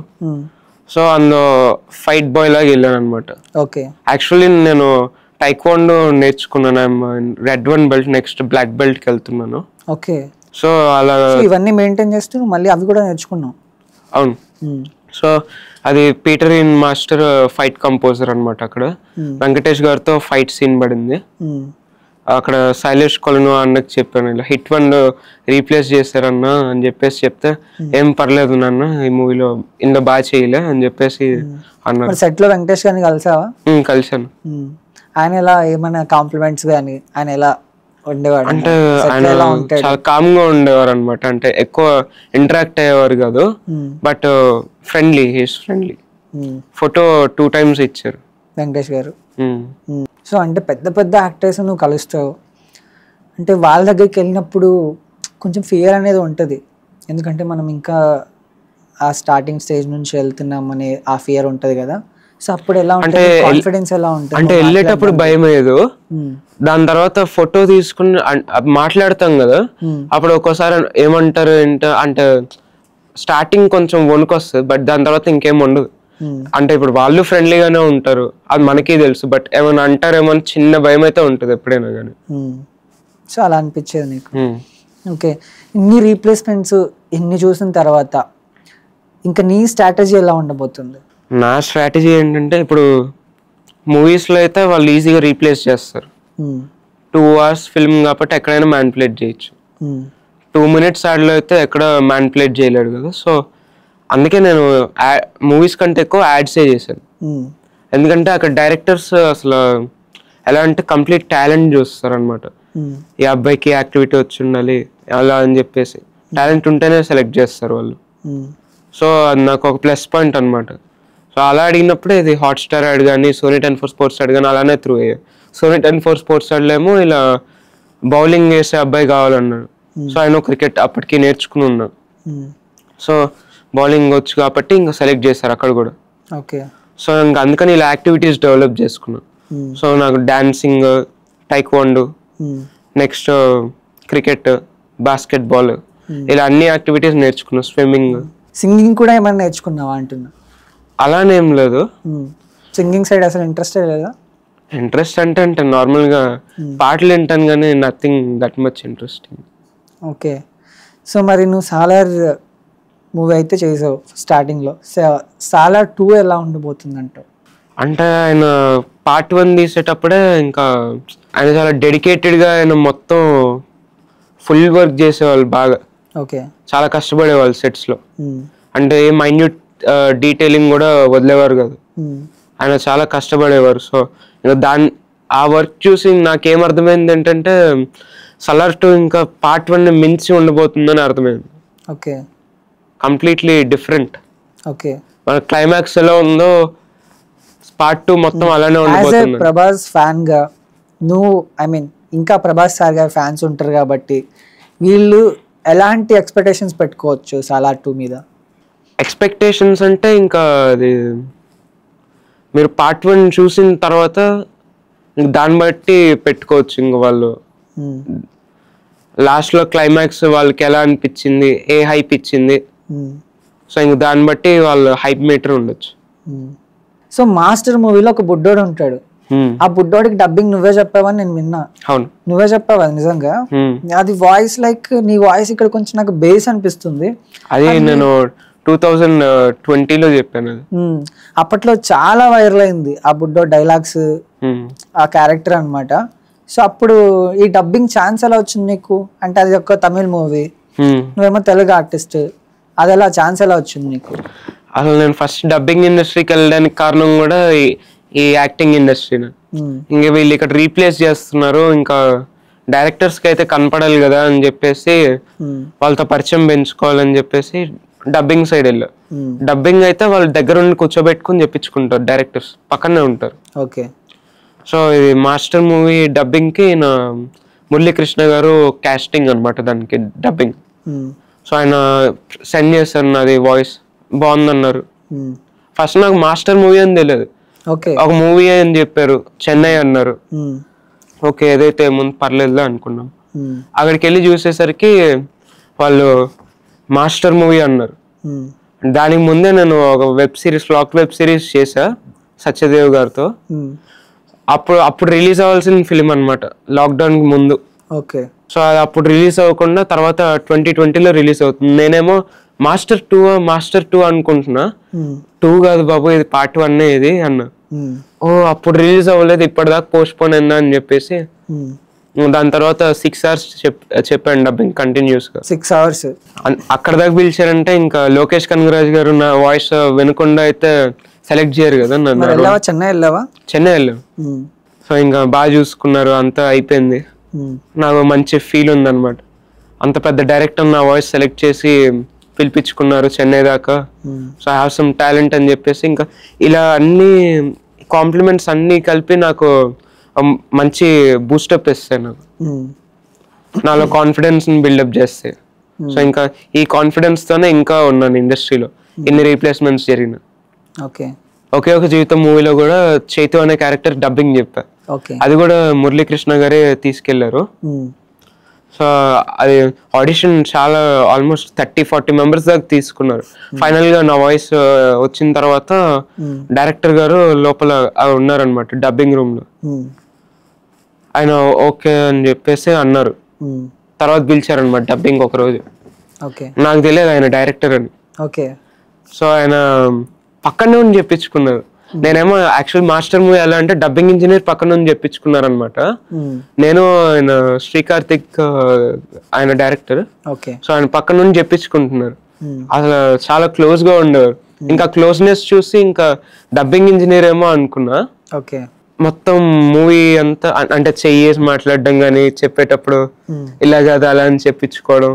సో అందులో ఫైట్ బాయ్ లాగా వెళ్ళాను అనమాట. ఓకే, యాక్చువల్లీ నేను టైక్వాండో నేర్చుకున్నాను, రెడ్ 1 బెల్ట్, నెక్స్ట్ బ్లాక్ బెల్ట్కి వెళ్తున్నాను. ఓకే, సో అలా ఇవన్నీ మెయింటైన్ చేస్తూ మళ్ళీ అవి కూడా నేర్చుకున్నావు? అవును. సో అది Peter in master fight composer అనమాట. అక్కడ వెంకటేష్ గారితో ఫైట్ సీన్ పడింది. అక్కడ శైలేష్ కొలను అన్నకు చెప్పాను, ఇలా హిట్ 1 రీప్లేస్ చేశారన్న అని చెప్పేసి చెప్తే, ఏం పర్లేదు నాన్న ఈ మూవీలో ఇందులో బాగా చేయలే అని చెప్పేసి అన్నారు. సెట్ లో వెంకటేష్ గారిని కలిసావా? కలిసాను. ఆయన ఎలా, ఏమైనా కాంప్లిమెంట్స్ కానీ ఆయన ఎలా ఉండేవాడు? అంటే ఆయన చాలా కామ్ గా ఉండేవారు అనమాట. అంటే ఎక్కువ ఇంటరాక్ట్ అయ్యేవారు కాదు, but friendly. He's friendly. Photo 2 times ఇచ్చారు వెంకటేష్ గారు. సో అంటే పెద్ద పెద్ద యాక్టర్స్ నువ్వు కలుస్తావు అంటే వాళ్ళ దగ్గరికి వెళ్ళినప్పుడు కొంచెం ఫియర్ అనేది ఉంటుంది, ఎందుకంటే మనం ఇంకా ఆ స్టార్టింగ్ స్టేజ్ నుంచి వెళ్తున్నామనే ఆ ఫియర్ ఉంటుంది కదా. సో అప్పుడు ఎలా ఉంటుంది, కాన్ఫిడెన్స్ ఎలా ఉంటుంది? అంటే వెళ్ళేటప్పుడు భయం లేదు, దాని తర్వాత ఫోటో తీసుకుని మాట్లాడతాం కదా, అప్పుడు ఒక్కోసారి ఏమంటారు అంటే స్టార్టింగ్ కొంచెం వణుకొస్తుంది, బట్ దాని తర్వాత ఇంకేం ఉండదు. అంటే ఇప్పుడు వాళ్ళు ఫ్రెండ్లీగానే ఉంటారు, అది మనకి తెలుసు, బట్ ఏమైనా అంటారేమో అని చిన్న భయం అయితే ఉంటుంది ఎప్పుడైనా కానీ. సో అలా అనిపించేది నీకు? ఓకే, ఇన్ని రీప్లేస్మెంట్స్ ఇన్ని చూసిన తర్వాత ఇంకా నీ స్ట్రాటజీ ఎలా ఉండబోతుంది? నా స్ట్రాటజీ ఏంటంటే, ఇప్పుడు మూవీస్లో అయితే వాళ్ళు ఈజీగా రీప్లేస్ చేస్తారు. 2 hours ఫిల్మ్ కాబట్టి ఎక్కడైనా మ్యానిపులేట్ చేయొచ్చు. 2 minutes యాడ్లో అయితే ఎక్కడ మ్యానిపులేట్ చేయలేడు కదా. సో అందుకే నేను మూవీస్ కంటే ఎక్కువ యాడ్సే చేశాను. ఎందుకంటే అక్కడ డైరెక్టర్స్ అసలు ఎలా అంటే కంప్లీట్ టాలెంట్ చూస్తారు అనమాట. ఈ అబ్బాయికి యాక్టివిటీ వచ్చి ఉండాలి అలా అని చెప్పేసి టాలెంట్ ఉంటేనే సెలెక్ట్ చేస్తారు వాళ్ళు. సో అది నాకు ఒక ప్లస్ పాయింట్ అనమాట. సో అలా అడిగినప్పుడే ఇది హాట్స్టార్ యాడ్ కానీ సోనీ 10 స్పోర్ట్స్ యాడ్ కానీ అలానే త్రూ అయ్యాయి. సోనీ 10 స్పోర్ట్స్ యాడ్లో ఏమో ఇలా బౌలింగ్ వేసే అబ్బాయి కావాలన్నాడు. సో ఆయన క్రికెట్ అప్పటికి నేర్చుకుని ఉన్నాను. సో బౌలింగ్ వచ్చు కాబట్టి ఇంకా సెలెక్ట్ చేశారు అక్కడ కూడా. ఓకే. సో ఇంకా అందుకని ఇలా యాక్టివిటీస్ డెవలప్ చేసుకున్నాను. సో నాకు dancing, taekwondo, next cricket, basketball ఇలా అన్ని యాక్టివిటీస్ నేర్చుకున్నాను. స్విమ్మింగ్, సింగింగ్ కూడా ఏమైనా నేర్చుకున్నావా అంటున్నా? అలానేం లేదు. సింగింగ్ సైడ్ అసలు ఇంట్రెస్టే లేదా? ఇంట్రెస్ట్ అంటే నార్మల్గా పాటలు వింటాను కానీ nothing that much interesting. Okay. So మరి నువ్వు సాలార్ మూవీ అయితే చేసావు స్టార్టింగ్లో. సాలార్ 2 ఎలా ఉండబోతుందంటావు? అంటే ఆయన పార్ట్ 1 తీసేటప్పుడే ఇంకా ఆయన చాలా డెడికేటెడ్గా ఆయన మొత్తం ఫుల్ వర్క్ చేసేవాళ్ళు బాగా. ఓకే. చాలా కష్టపడేవాళ్ళు సెట్స్లో. అంటే మైన్యూట్ డీటెయిలింగ్ కూడా వదిలేవారు కాదు. ఆయన చాలా కష్టపడేవారు. సో ఇంకా ఆ వర్క్ చూసి నాకేం అర్థమైంది ఏంటంటే సాలార్ 2 ఇంకా పార్ట్ 1 మించి ఉండబోతుందని అర్థమైంది. ఓకే. Completely different. ఓకే. మన క్లైమాక్స్ ఎలా ఉందో పార్ట్ 2 మొత్తం అలానే ఉండబోతుంది. ప్రభాస్ ఫ్యాన్ గా నువ్వు ఇంకా ప్రభాస్ సార్ గారి ఫ్యాన్స్ ఉంటారు కాబట్టి వీళ్ళు ఎలాంటి ఎక్స్పెక్టేషన్స్ పెట్టుకోవచ్చు సాలార్ 2 మీద? ఎక్స్పెక్టేషన్స్ అంటే ఇంకా అది మీరు పార్ట్ 1 చూసిన తర్వాత దాన్ని బట్టి పెట్టుకోవచ్చు. ఇంక వాళ్ళు లాస్ట్లో క్లైమాక్స్ వాళ్ళకి ఎలా అనిపించింది, ఏ హైప్ ఇచ్చింది, సో ఇంక దాన్ని బట్టి వాళ్ళు హైప్ మీటర్ ఉండొచ్చు. సో మాస్టర్ మూవీలో ఒక బుడ్డోడు ఉంటాడు. ఆ బుడ్డోడికి డబ్బింగ్ నువ్వే చెప్పావని నేను విన్నా. అవును, నువ్వే చెప్పావా నిజంగా? అది వాయిస్ లైక్ నీ వాయిస్ ఇక్కడ కొంచెం నాకు బేస్ అనిపిస్తుంది. అది నేను 2020లో చెప్పాను. అప్పట్లో చాలా వైరల్ అయింది ఆ బుడ్డో డైలాగ్స్, ఆ క్యారెక్టర్ అన్నమాట. సో అప్పుడు ఈ డబ్బింగ్ ఛాన్స్ ఎలా వచ్చింది నీకు? అంటే అది ఒక తమిళ్ మూవీ, నువ్వేమో తెలుగు ఆర్టిస్ట్, అది ఎలా ఛాన్స్ ఎలా వచ్చింది నీకు? అసలు నేను ఫస్ట్ డబ్బింగ్ ఇండస్ట్రీకి వెళ్ళడానికి కారణం కూడా ఈ యాక్టింగ్ ఇండస్ట్రీని. ఇంకా వీళ్ళు ఇక్కడ రీప్లేస్ చేస్తున్నారు, ఇంకా డైరెక్టర్స్కి అయితే కనపడాలి కదా అని చెప్పేసి వాళ్ళతో పరిచయం పెంచుకోవాలని చెప్పేసి డబ్బింగ్ సైడ్ వెళ్ళా. డబ్బింగ్ అయితే వాళ్ళ దగ్గర ఉండి కూర్చోబెట్టుకుని చెప్పించుకుంటారు, డైరెక్టర్స్ పక్కనే ఉంటారు. ఓకే. సో ఇది మాస్టర్ మూవీ డబ్బింగ్కి నా మురళీకృష్ణ గారు కాస్టింగ్ అనమాట, దానికి డబ్బింగ్. సో ఆయన సెండ్ చేశారు, నాది వాయిస్ బాగుందన్నారు. ఫస్ట్ నాకు మాస్టర్ మూవీ అని తెలియదు, ఒక మూవీ అని చెప్పారు, చెన్నై అన్నారు. ఓకే ఏదైతే ముందు పర్లేదు అనుకున్నాం. అక్కడికి వెళ్ళి చూసేసరికి వాళ్ళు మాస్టర్ మూవీ అన్నారు. దానికి ముందే నేను ఒక ఫ్లాక్ వెబ్ సిరీస్ చేసా సత్యదేవ్ గారితో. అప్పుడు రిలీజ్ అవ్వాల్సిన ఫిలిం అనమాట, లాక్డౌన్కి ముందు. ఓకే. సో అది అప్పుడు రిలీజ్ అవ్వకుండా తర్వాత 2020లో రిలీజ్ అవుతుంది. నేనేమో మాస్టర్ 2 అనుకుంటున్నా. 2 కాదు బాబు, ఇది పార్ట్ 1 ఇది అన్నా. ఓ అప్పుడు రిలీజ్ అవ్వలేదు, ఇప్పటిదాకా పోస్ట్ పోన్ అయిందా అని చెప్పేసి దాని తర్వాత 6 hours చెప్పాను డబ్బింగ్ కంటిన్యూస్ గా. 6 hours అక్కడ దాకా పిలిచారంటే ఇంకా లోకేష్ కనగరాజ్ గారు నా వాయిస్ వినకుండా అయితే సెలెక్ట్ చేయరు కదా నన్ను. చెన్నై వెళ్ళావా? చెన్నై వెళ్ళాం. సో ఇంకా బాగా చూసుకున్నారు, అంతా అయిపోయింది. నాకు మంచి ఫీల్ ఉంది అనమాట. అంత పెద్ద డైరెక్టర్ నా వాయిస్ సెలెక్ట్ చేసి పిలిపించుకున్నారు చెన్నై దాకా. So I have some talent అని చెప్పేసి ఇంకా ఇలా అన్ని కాంప్లిమెంట్స్ అన్ని కలిపి నాకు మంచి బూస్టప్ ఇస్తాయి, నాకు నాలో కాన్ఫిడెన్స్ బిల్డప్ చేస్తాయి. సో ఇంకా ఈ కాన్ఫిడెన్స్ తోనే ఇంకా ఉన్నాను ఇండస్ట్రీలో, ఇన్ని రీప్లేస్మెంట్స్ జరిగిన. ఒకే ఒక జీవితం మూవీలో కూడా చైతు అనే క్యారెక్టర్ డబ్బింగ్ చెప్పా. అది కూడా మురళీకృష్ణ గారే తీసుకెళ్లారు. సో అది ఆడిషన్ చాలా ఆల్మోస్ట్ 30-40 మెంబర్స్ దాకా తీసుకున్నారు. ఫైనల్ గా నా వాయిస్ వచ్చిన తర్వాత డైరెక్టర్ గారు లోపల ఉన్నారనమాట డబ్బింగ్ రూమ్ లో. ఆయన ఓకే అని చెప్పేసి అన్నారు. తర్వాత పిలిచారనమాట డబ్బింగ్ ఒక రోజు. నాకు తెలియదు ఆయన డైరెక్టర్ అని. సో ఆయన పక్కనే ఉండి చెప్పించుకున్నారు. నేనేమో యాక్చువల్ మాస్టర్ మూవీ ఎలా అంటే డబ్బింగ్ ఇంజనీర్ పక్కన నుంచి చెప్పించుకున్నారనమాట. నేను ఆయన శ్రీకార్తిక్ ఆయన డైరెక్టర్, సో ఆయన పక్కన నుంచి చెప్పించుకుంటున్నారు. అసలు చాలా క్లోజ్ గా ఉండేవారు. ఇంకా క్లోజ్నెస్ చూసి ఇంకా డబ్బింగ్ ఇంజనీర్ ఏమో అనుకున్నా. మొత్తం మూవీ అంతా అంటే చెయ్యేసి మాట్లాడడం కానీ, చెప్పేటప్పుడు ఇలా కాదు అలా అని చెప్పించుకోవడం,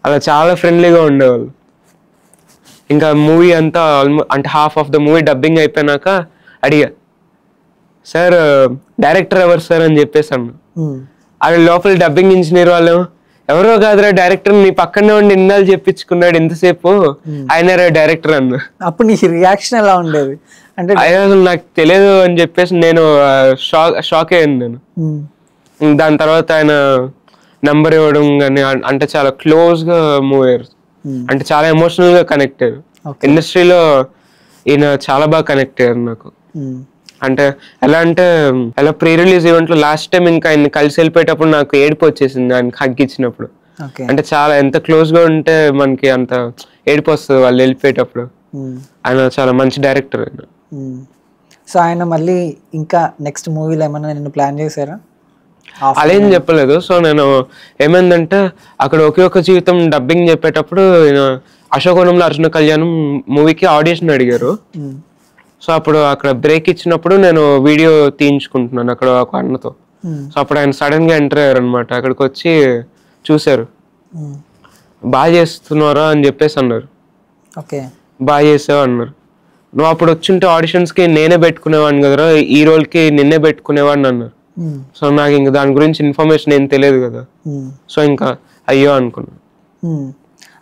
అలా చాలా ఫ్రెండ్లీగా ఉండేవాళ్ళు. ఇంకా మూవీ అంతా ఆల్మోస్ట్ అంటే half of the movie dubbing అయిపోయినాక అడిగా, సార్ డైరెక్టర్ ఎవరు సార్ అని చెప్పేసాను. అది లోపల డబ్బింగ్ ఇంజనీర్ వాళ్ళు, ఎవరో కాదురా డైరెక్టర్, నీ పక్కనే ఉండి ఇన్నాళ్ళు చెప్పించుకున్నాడు ఇంతసేపు, ఆయన డైరెక్టర్ అన్న. అప్పుడు నీ రియాక్షన్ ఎలా ఉండేది? అంటే అసలు నాకు తెలియదు అని చెప్పేసి నేను షాక్ అయ్యాను నేను. దాని తర్వాత ఆయన నంబర్ ఇవ్వడం కానీ, అంటే చాలా క్లోజ్ గా మూవ్ అయ్యారు, అంటే చాలా ఎమోషనల్ గా కనెక్ట్ అయ్యారు. ఇండస్ట్రీలో ఈయన చాలా బాగా కనెక్ట్ అయ్యారు నాకు. అంటే ఎలా అంటే ఎలా ప్రీ రిలీజ్ ఈవెంట్ లో లాస్ట్ టైం ఇంకా ఆయన కలిసి వెళ్ళిపోయేటప్పుడు నాకు ఏడుపు వచ్చేసింది ఆయన హగ్ ఇచ్చినప్పుడు. అంటే చాలా ఎంత క్లోజ్ గా ఉంటే మనకి అంత ఏడుపు వస్తుంది వాళ్ళు వెళ్ళిపోయేటప్పుడు. ఆయన చాలా మంచి డైరెక్టర్ ఆయన. సో ఆయన మళ్ళీ ఇంకా నెక్స్ట్ మూవీలో ఏమైనా నేను ప్లాన్ చేశారా? అదేం చెప్పలేదు. సో నేను ఏమైందంటే అక్కడ ఒకే ఒక జీవితం డబ్బింగ్ చెప్పేటప్పుడు అశోకవనంలో అర్జున కళ్యాణం మూవీకి ఆడిషన్ అడిగారు. సో అప్పుడు అక్కడ బ్రేక్ ఇచ్చినప్పుడు నేను వీడియో తీయించుకుంటున్నాను అక్కడ ఒక అన్నతో. సో అప్పుడు ఆయన సడన్ గా ఎంటర్ అయ్యారు అనమాట. అక్కడికి వచ్చి చూసారు, బాగా చేస్తున్నారా అని చెప్పేసి అన్నారు. బాగా చేసావు అన్నారు. నువ్వు అప్పుడు వచ్చింటే ఆడిషన్స్ కి నేనే పెట్టుకునేవాడిని కదరా, ఈ రోల్ కి నిన్నే పెట్టుకునేవాడిని అన్నారు. సో నాకు ఇంకా దాని గురించి ఇన్ఫర్మేషన్ ఏం తెలియదు కదా. సో ఇంకా అయ్యో అనుకున్నా.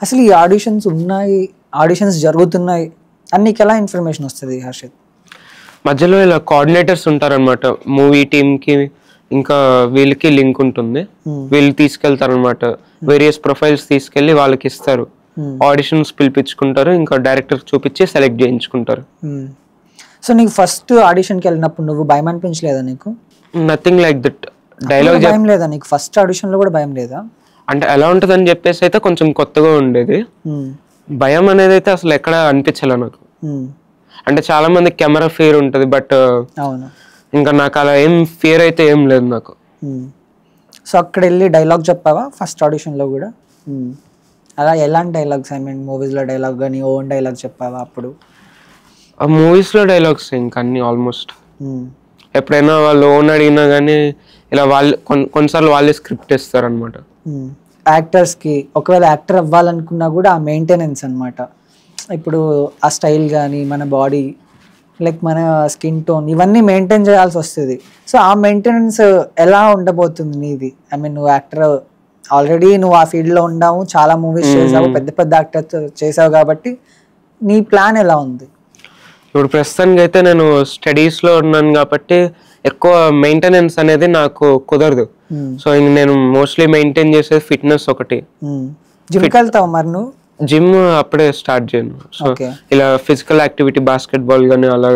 అసలు ఈ ఆడిషన్స్ ఉన్నాయి, ఆడిషన్స్ జరుగుతున్నాయి అని నీకు ఎలా ఇన్ఫర్మేషన్ వస్తుంది హర్షిత్? మధ్యలో ఇలా కోఆర్డినేటర్స్ ఉంటారనమాట మూవీ టీమ్ కి, ఇంకా వీళ్ళకి లింక్ ఉంటుంది. వీళ్ళు తీసుకెళ్తారనమాట, వేరియస్ ప్రొఫైల్స్ తీసుకెళ్లి వాళ్ళకి ఇస్తారు. ఆడిషన్స్ పిలిపించుకుంటారు, ఇంకా డైరెక్టర్ చూపించి సెలెక్ట్ చేయించుకుంటారు. సో నీకు ఫస్ట్ ఆడిషన్కి వెళ్ళినప్పుడు నువ్వు భయం అనిపించలేదా నీకు? Nothing like that. డైలాగ్ భయం లేదా నీకు? ఫస్ట్ ఆడిషన్ లో కూడా భయం లేదా? అంటే ఎలా ఉంటదని చెప్పేసి అయితే కొంచెం కొత్తగా ఉండేది. భయం అనేది అయితే అసలు ఎక్కడ అనిపించలే నాకు. అంటే చాలా మంది కెమెరా ఫియర్ ఉంటది, బట్ ఇంకా నాకు అలా ఏం ఫియర్ అయితే ఏం లేదు నాకు. సో అక్కడ వెళ్ళి డైలాగ్ చెప్పావా ఫస్ట్ ఆడిషన్ లో కూడా? అలా ఎలాంటి డైలాగ్స్, ఐ మీన్ మూవీస్ లో డైలాగ్ కానీ ఓన్ డైలాగ్ చెప్పావా అప్పుడు? ఆ మూవీస్ లో డైలాగ్స్ ఇంకా అన్ని ఆల్మోస్ట్. ఎప్పుడైనా వాళ్ళు ఓన్ అడిగినా కానీ ఇలా వాళ్ళు కొన్నిసార్లు వాళ్ళే స్క్రిప్ట్ ఇస్తారు అనమాట. యాక్టర్స్ కి ఒకవేళ యాక్టర్ అవ్వాలనుకున్నా కూడా ఆ మెయింటెనెన్స్ అనమాట. ఇప్పుడు ఆ స్టైల్ కానీ, మన బాడీ లైక్ మన స్కిన్ టోన్ ఇవన్నీ మెయింటైన్ చేయాల్సి వస్తుంది. సో ఆ మెయింటెనెన్స్ ఎలా ఉండబోతుంది నీది? ఐ మీన్ నువ్వు యాక్టర్ ఆల్రెడీ, నువ్వు ఆ ఫీల్డ్ లో ఉన్నావు, చాలా మూవీస్ చేసావు, పెద్ద పెద్ద యాక్టర్స్ చేసావు, కాబట్టి నీ ప్లాన్ ఎలా ఉంది? ఇప్పుడు ప్రస్తుతానికి అయితే నేను స్టడీస్ లో ఉన్నాను కాబట్టి ఎక్కువ మెయింటెనెన్స్ అనేది నాకు కుదరదు. సో నేను మోస్ట్లీ మెయింటైన్ చేసేది ఫిట్నెస్ ఒకటి. జిమ్కి వెళ్తావు మరి నువ్వు? జిమ్ అప్పుడే స్టార్ట్ చేయను. సో ఇలా ఫిజికల్ యాక్టివిటీ, బాస్కెట్ బాల్ గానీ అలా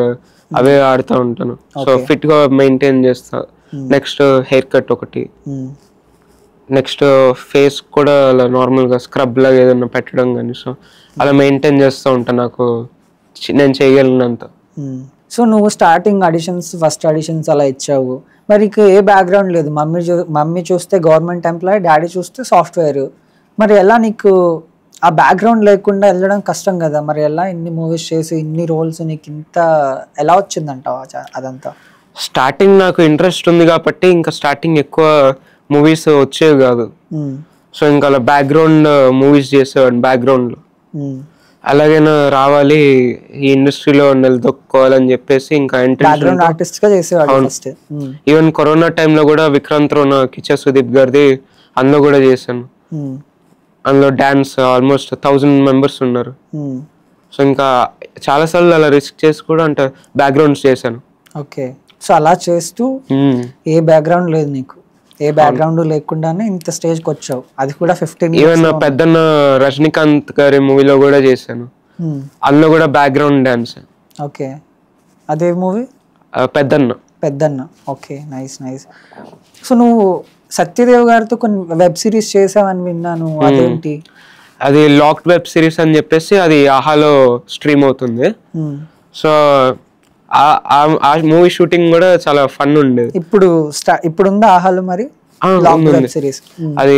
అవే ఆడుతూ ఉంటాను. సో ఫిట్ గా మెయింటైన్ చేస్తా. నెక్స్ట్ హెయిర్ కట్ ఒకటి, నెక్స్ట్ ఫేస్ కూడా అలా నార్మల్ గా స్క్రబ్ లాగా ఏదైనా పెట్టడం కానీ, సో అలా మెయింటైన్ చేస్తూ ఉంటాను నాకు నేను చేయగలిగినంత. సో నువ్వు స్టార్టింగ్ ఆడిషన్స్, ఫస్ట్ ఆడిషన్స్ అలా ఇచ్చావు, మరి ఏ బ్యాక్గ్రౌండ్ లేదు. మమ్మీ చూస్తే గవర్నమెంట్ ఎంప్లాయీ, డాడీ చూస్తే సాఫ్ట్వేర్. మరి ఎలా నీకు ఆ బ్యాక్గ్రౌండ్ లేకుండా వెళ్ళడం కష్టం కదా? మరి ఎలా ఇన్ని మూవీస్ చేసి ఇన్ని రోల్స్ నీకు ఇంత ఎలా వచ్చిందంటావా అదంతా? స్టార్టింగ్ నాకు ఇంట్రెస్ట్ ఉంది కాబట్టి ఇంకా స్టార్టింగ్ ఎక్కువ మూవీస్ వచ్చేవి కాదు. సో ఇంకా అలా బ్యాక్గ్రౌండ్ మూవీస్ చేసేవాడిని బ్యాక్గ్రౌండ్ లో. అలాగైనా రావాలి ఈ ఇండస్ట్రీలో నిలదొక్కోవాలని చెప్పేసి ఇంకా ఈవెన్ కరోనా టైంలో కూడా విక్రాంత్ రోనా, కిచ్చా సుదీప్ గారిది అందులో కూడా చేశాను. అందులో డాన్స్ ఆల్మోస్ట్ 1000 members ఉన్నారు. సో ఇంకా చాలా సార్లు అలా రిస్క్ చేసి కూడా అంటే బ్యాక్గ్రౌండ్స్ చేశాను. ఓకే. సో అలా చేస్తూ ఏ బ్యాక్గ్రౌండ్ లేదు నీకు, ఏ బ్యాక్గ్రౌండ్ లేకుండానే ఇంత స్టేజ్కి వచ్చావు, అది కూడా 15 years. ఈవెన్ పెద్దన్న రజనీకాంత్ గారి మూవీలో కూడా చేశాను, అందులో కూడా బ్యాక్గ్రౌండ్ డాన్స్. ఓకే. అదే మూవీ? పెద్దన్న. Okay, nice nice. సో నువ్వు సత్యదేవ్ గారితో కొన్ని వెబ్ సిరీస్ చేసావని విన్నాను, అదేంటి? అది లాక్డ్ వెబ్ సిరీస్ అని చెప్పేసి అది ఆహాలో స్ట్రీమ్ అవుతుంది. సో ఆ మూవీ షూటింగ్ కూడా చాలా ఫన్ ఉండేది. ఇప్పుడు ఉందా ఆహాలు మరి వెబ్ సిరీస్? అది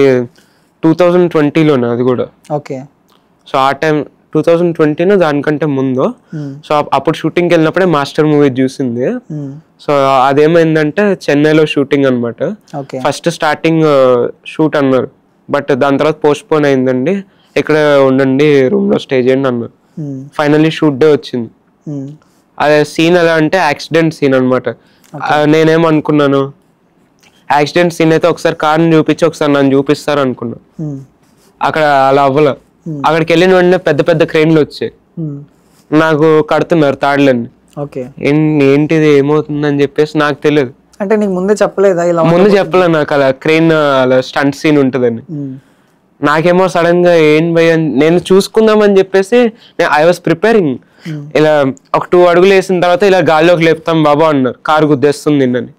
2020లోనే అది కూడా. ఓకే. సో ఆ టైం 2020 దానికంటే ముందు. సో అప్పుడు షూటింగ్కి వెళ్ళినప్పుడే మాస్టర్ మూవీ చూసింది. సో అదేమైందంటే చెన్నైలో షూటింగ్ అనమాట. ఫస్ట్ స్టార్టింగ్ షూట్ అన్నారు, బట్ దాని తర్వాత పోస్ట్ పోన్ అయిందండి, ఇక్కడ ఉండండి రూమ్ లో స్టే చేయండి అన్నారు. ఫైనల్లీ షూట్ డే వచ్చింది. అదే సీన్ ఎలా అంటే యాక్సిడెంట్ సీన్ అనమాట. నేనేమనుకున్నాను, యాక్సిడెంట్ సీన్ అయితే ఒకసారి కార్ని చూపించి ఒకసారి నన్ను చూపిస్తారు అనుకున్నా. అక్కడ అలా అవ్వలే. అక్కడికి వెళ్ళిన వెంటనే పెద్ద పెద్ద క్రెయిన్లు వచ్చాయి, నాకు కడుతున్నారు తాడులన్నీ. ఏంటిది ఏమవుతుందని చెప్పేసి నాకు తెలియదు. అంటే నీకు ముందే చెప్పలేదా? ముందు చెప్పలే నాకు అలా క్రెయిన్ అలా స్టంట్ సీన్ ఉంటుందని. నాకేమో సడన్ గా ఏం భయ, నేను చూసుకుందామని చెప్పేసి ఐ వాజ్ ప్రిపేరింగ్. ఇలా ఒక 2 అడుగులు వేసిన తర్వాత ఇలా గాల్లోకి లేపుతాం బాబా అన్నారు, కారు గుద్దేస్తుంది నిన్నని.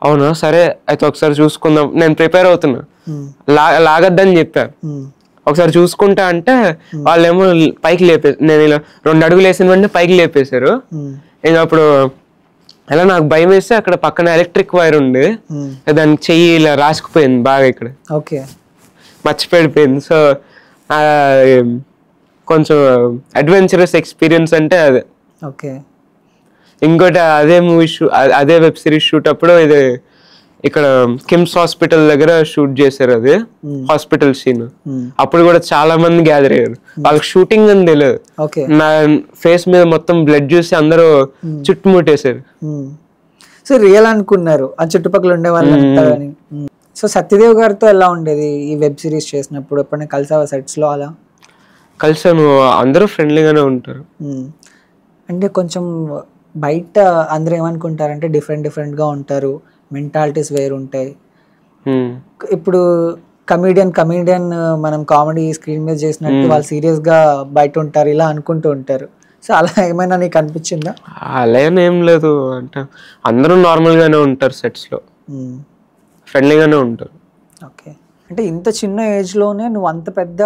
అవునా సరే అయితే ఒకసారి చూసుకుందాం, నేను ప్రిపేర్ అవుతున్నా, లాగద్దని చెప్పారు. ఒకసారి చూసుకుంటా అంటే వాళ్ళేమో పైకి నేను ఇలా 2 అడుగులు వేసిన వెంటనే పైకి లేపేశారు. ఇంకా అప్పుడు అలా నాకు భయం వేస్తే అక్కడ పక్కన ఎలక్ట్రిక్ వైర్ ఉంది, దానికి చెయ్యి ఇలా రాసుకుపోయింది బాగా ఇక్కడ, మర్చిపెడిపోయింది. సో కొంచెం అడ్వెంచరస్ ఎక్స్పీరియన్స్ అంటే అదే. ఇంకోటి అదే మూవీ అదే వెబ్ సిరీస్ షూట్ అప్పుడు ఇది ఇక్కడ కిమ్స్ హాస్పిటల్ దగ్గర షూట్ చేశారు, అది హాస్పిటల్ సీన్. అప్పుడు కూడా చాలా మంది గ్యాదర్ అయ్యారు, వాళ్ళకి షూటింగ్ అని తెలియదు. నా ఫేస్ మీద మొత్తం బ్లడ్ చూసి అందరూ చుట్టుముట్టేశారు. సో రియల్ అనుకున్నారు ఆ చుట్టుపక్కల ఉండే వాళ్ళంతా. సో సత్యదేవ్ గారితో ఎలా ఉండేది ఈ వెబ్ సిరీస్ చేసినప్పుడు? ఎప్పుడైనా కలిసావా సెట్స్ లో? అలా కలిసాను, అందరూ ఫ్రెండ్లీగానే ఉంటారు. అంటే కొంచెం బయట అందరూ ఏమనుకుంటారంటే డిఫరెంట్ గా ఉంటారు, మెంటాలిటీస్ వేరు ఉంటాయి. ఇప్పుడు కమీడియన్ మనం కామెడీ స్క్రీన్ మీద చేసినట్టు వాళ్ళు సీరియస్ గా బయట ఉంటారు ఇలా అనుకుంటూ ఉంటారు. సో అలా ఏమైనా నీకు అనిపించిందా? అలా ఏం లేదు, అంటే అందరూ నార్మల్ గానే ఉంటారు, సెట్స్ లో ఫ్రెండ్లీగానే ఉంటారు. ఓకే. అంటే ఇంత చిన్న ఏజ్ లోనే నువ్వు అంత పెద్ద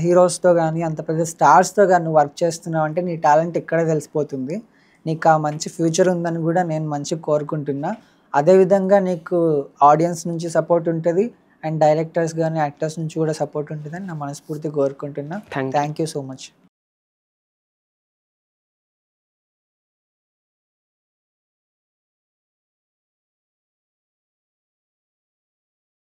హీరోస్ తో కానీ అంత పెద్ద స్టార్స్ తో కానీ నువ్వు వర్క్ చేస్తున్నావు అంటే నీ టాలెంట్ ఇక్కడే తెలిసిపోతుంది. నీకు ఆ మంచి ఫ్యూచర్ ఉందని కూడా నేను మంచిగా కోరుకుంటున్నా. అదేవిధంగా నీకు ఆడియన్స్ నుంచి సపోర్ట్ ఉంటుంది అండ్ డైరెక్టర్స్ కానీ యాక్టర్స్ నుంచి కూడా సపోర్ట్ ఉంటుందని నా మనస్ఫూర్తిగా కోరుకుంటున్నా. Thank you so much.